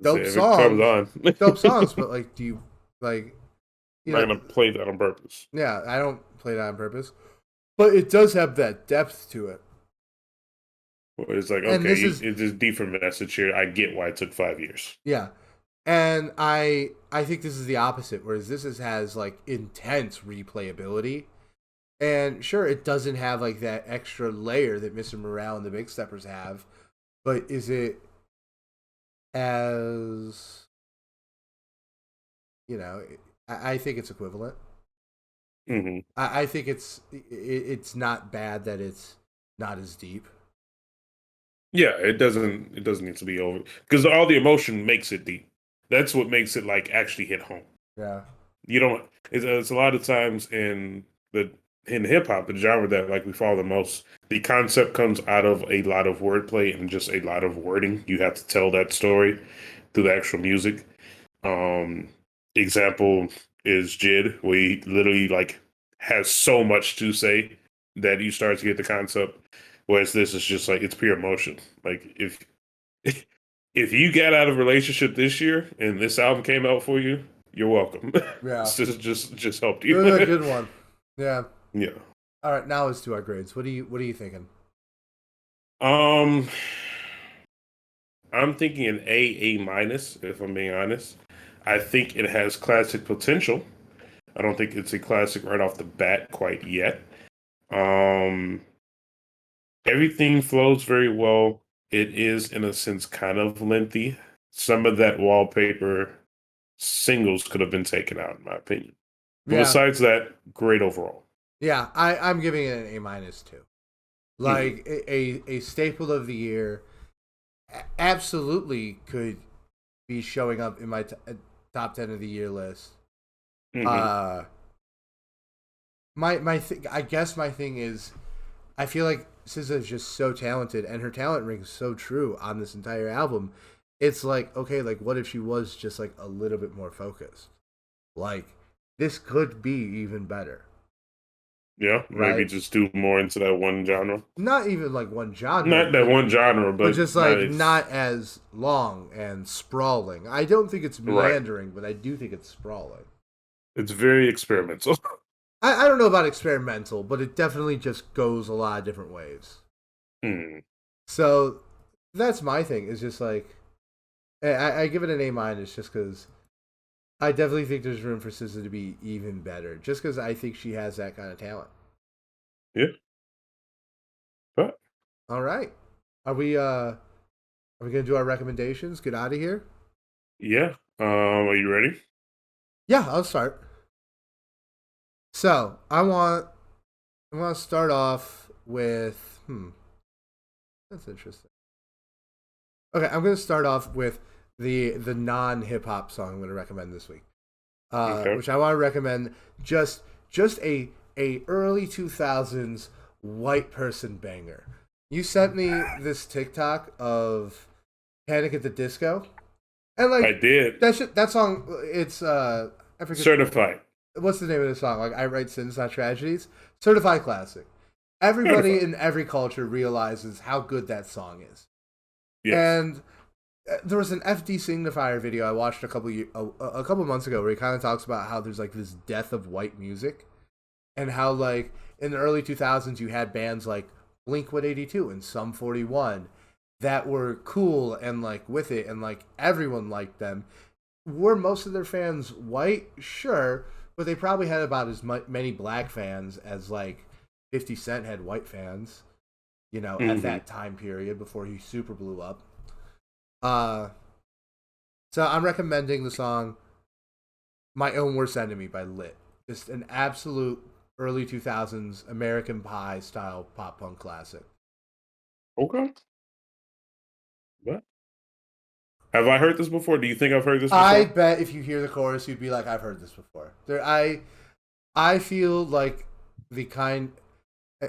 So dope if it comes songs, on, dope songs. But like, do you like, I'm you not know? gonna play that on purpose. Yeah, I don't play that on purpose, but it does have that depth to it. It's like, And this okay, is it's just different message here. I get why it took 5 years. yeah, and I think this is the opposite. Whereas has like intense replayability, and sure, it doesn't have like that extra layer that Mr. Morale and the Big Steppers have, but is it as you know? I think it's equivalent. Hmm. I think it's not bad that it's not as deep. Yeah, it doesn't need to be over because all the emotion makes it deep. That's what makes it like actually hit home. Yeah. You don't. It's a lot of times the in hip hop, the genre that like we follow the most. The concept comes out of a lot of wordplay and just a lot of wording. You have to tell that story through the actual music. Um, Example is Jid, where he literally like has so much to say that you start to get the concept. Whereas this is just like it's pure emotion. Like if you got out of a relationship this year and this album came out for you, you're welcome. Yeah. It's just helped It you. was a good one. Yeah. Yeah. All right, now let's do our grades. What are you thinking? Um, I'm thinking an A minus, if I'm being honest. I think it has classic potential. I don't think it's a classic right off the bat quite yet. Um, Everything flows very well. It is, in a sense, kind of lengthy. Some of that wallpaper singles could have been taken out, in my opinion. But Yeah. besides that, great overall. Yeah, I'm giving it an A minus too. Hmm. Like a staple of the year, absolutely could be showing up in my top 10 of the year list. Hmm. Uh, I guess my thing is, I feel like SZA is just so talented, and her talent rings so true on this entire album. It's like, okay, like what if she was just like a little bit more focused? Like, this could be even better, Yeah, maybe right? just do more into that one genre. Not even like one genre, Not that one genre, but but just not like it's not as long and sprawling. I don't think it's right. meandering, but I do think it's sprawling. It's very experimental. I don't know about experimental, but it definitely just goes a lot of different ways. Hmm. So that's my thing. Is just like I give it an A minus just because I definitely think there's room for SZA to be even better. Just because I think she has that kind of talent. Yeah, but All right, are we gonna do our recommendations? Get out of here. yeah. Are you ready? Yeah, I'll start. So I want to start off with that's interesting. Okay, I'm going to start off with the non hip hop song I'm going to recommend this week, Okay. which I want to recommend just a early 2000s white person banger. You sent me this TikTok of Panic at the Disco, and I like did. that song, it's I forget Certified. what's the name of the song? Like I write sins, not tragedies. Certified classic. Everybody Certified. in every culture realizes how good that song is. Yes. And there was an FD Signifier video I watched a couple months ago where he kind of talks about how there's like this death of white music, and how like in the early 2000s you had bands like Blink 182 and Sum 41 that were cool and like with it, and like everyone liked them. Were most of their fans white? Sure, but they probably had about as many black fans as like 50 Cent had white fans. at Hmm. that time period before he super blew up. Uh, so I'm recommending the song "My Own Worst Enemy" by Lit. Just an absolute early 2000s American Pie style pop punk classic. Okay. But have I heard this before? Do you think I've heard this I before? bet if you hear the chorus, you'd be like, "I've heard this before." I feel like the kind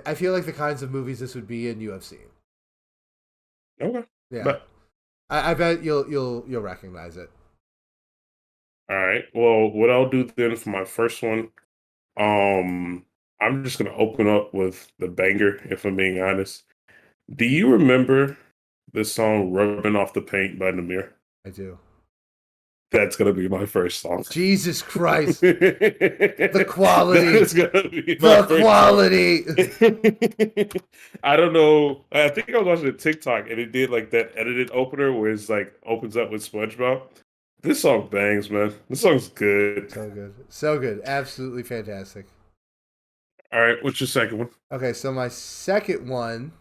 I feel like the kinds of movies this would be in you have seen. Okay. Yeah, But I bet you'll recognize it. all right. Well, what I'll do then for my first one, um, I'm just gonna open up with the banger, if I'm being honest. Do you remember the song "Rubbing Off the Paint" by Namir? I do. That's gonna be my first song. Jesus Christ, the That quality, is gonna be my the first song. quality. I don't know. I think I was watching a TikTok and it did like that edited opener where it's like opens up with SpongeBob. This song bangs, man. This song's good. So good, so good, absolutely fantastic. All right, what's your second one? Okay, so my second one,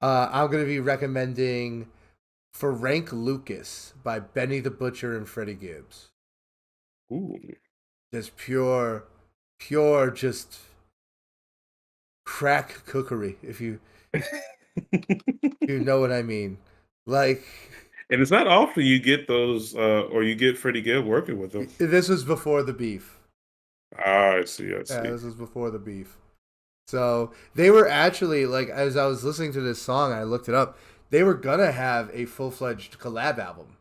I'm gonna be recommending Frank Lucas by Benny the Butcher and Freddie Gibbs. Ooh. Just pure, just crack cookery. If you know what I mean, like And it's not often you get those, or you get Freddie Gibb working with them. this was before the beef. Ah, I see, I Yeah, see. this was before the beef. So they were actually like, as I was listening to this song, I looked it up. They were gonna have a full fledged collab album,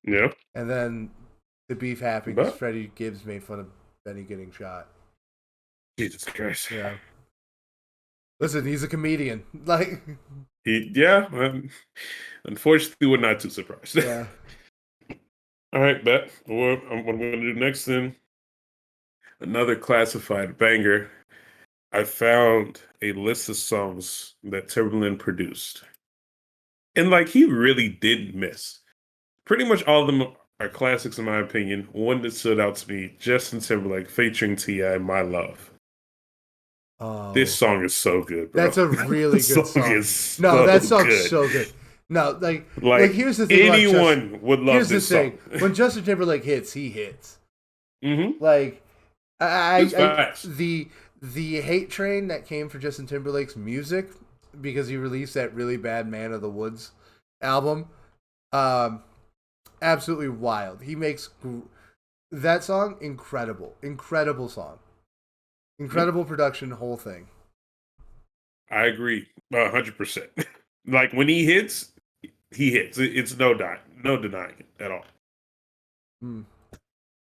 Yeah, and then the beef happened because but Freddie Gibbs made fun of Benny getting shot. Jesus Christ. Yeah, listen, he's a comedian. Like, Yeah, unfortunately, we're not too surprised. yeah. All right, bet. What I'm going to do next then, another classified banger. I found a list of songs that Timberland produced. And like he really didn't miss. Pretty much all of them are classics in my opinion. One that stood out to me, Justin Timberlake featuring T.I., My Love. This Oh, song is so good, bro. that's a really This good song song. is No, so that song's good. so good. No, like Like here's the thing about Justin. anyone would love Here's the this song. thing: when Justin Timberlake hits, he hits. Hmm. Like It's I facts. the hate train that came for Justin Timberlake's music because he released that really bad Man of the Woods album. Um, absolutely wild. He makes that song incredible song, Yep, incredible production, whole thing. I agree 100%. Like when he hits, he hits. It's no denying it at all. Hmm.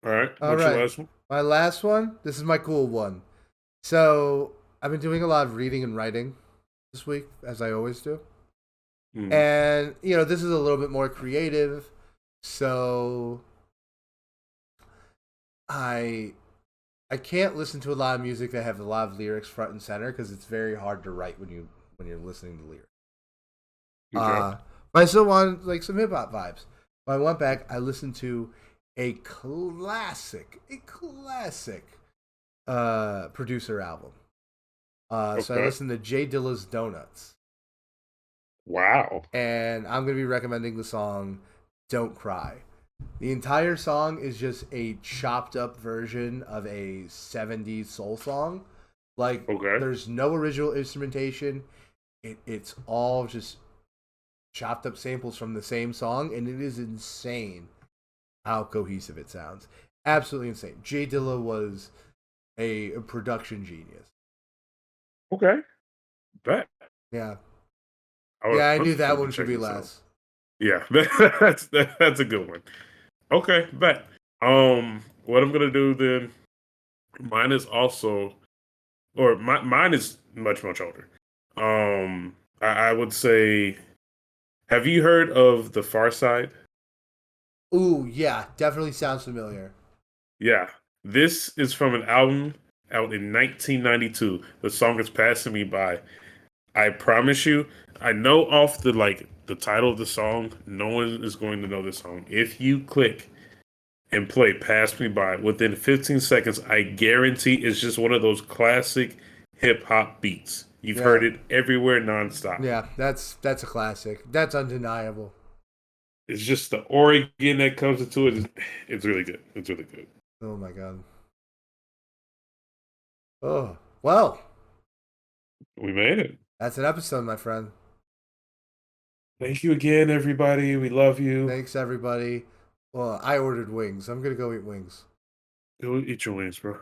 All right, All what's your right, last one? my last one. This is my cool one. So I've been doing a lot of reading and writing this week, as I always do. Hmm. And this is a little bit more creative, so I I can't listen to a lot of music that have a lot of lyrics front and center because it's very hard to write when you're listening to lyrics. Okay. Uh, but I still want like some hip hop vibes. When I went back, I listened to a classic producer album. So I Okay. listened to Jay Dilla's Donuts, Wow. and I'm gonna be recommending the song "Don't Cry." The entire song is just a chopped up version of a 70s soul song. Like, Okay. there's no original instrumentation. It's all just chopped up samples from the same song, and it is insane how cohesive it sounds. Absolutely insane. Jay Dilla was a production genius. Okay. Bet. Yeah. I would Yeah, I knew that 100% be one should be checking this out. last. Yeah, that's a good one. Okay, bet. What I'm gonna do then? Mine is also, or mine is much older. I would say, have you heard of The Far Side? Ooh, yeah, definitely sounds familiar. Yeah, this is from an album out in 1992. The song is passing me by. I promise you, I know off the title of the song, no one is going to know this song. If you click and play Pass Me By within 15 seconds, I guarantee it's just one of those classic hip hop beats. You've Yeah. heard it everywhere nonstop. Yeah, that's a classic. That's undeniable. It's just the Oregon that comes into it. It's really good. It's really good. Oh my god. Oh well, We made it. that's an episode, my friend. Thank you again, everybody. We love you. Thanks everybody. Well, I ordered wings. I'm gonna go eat wings. Go eat your wings, bro.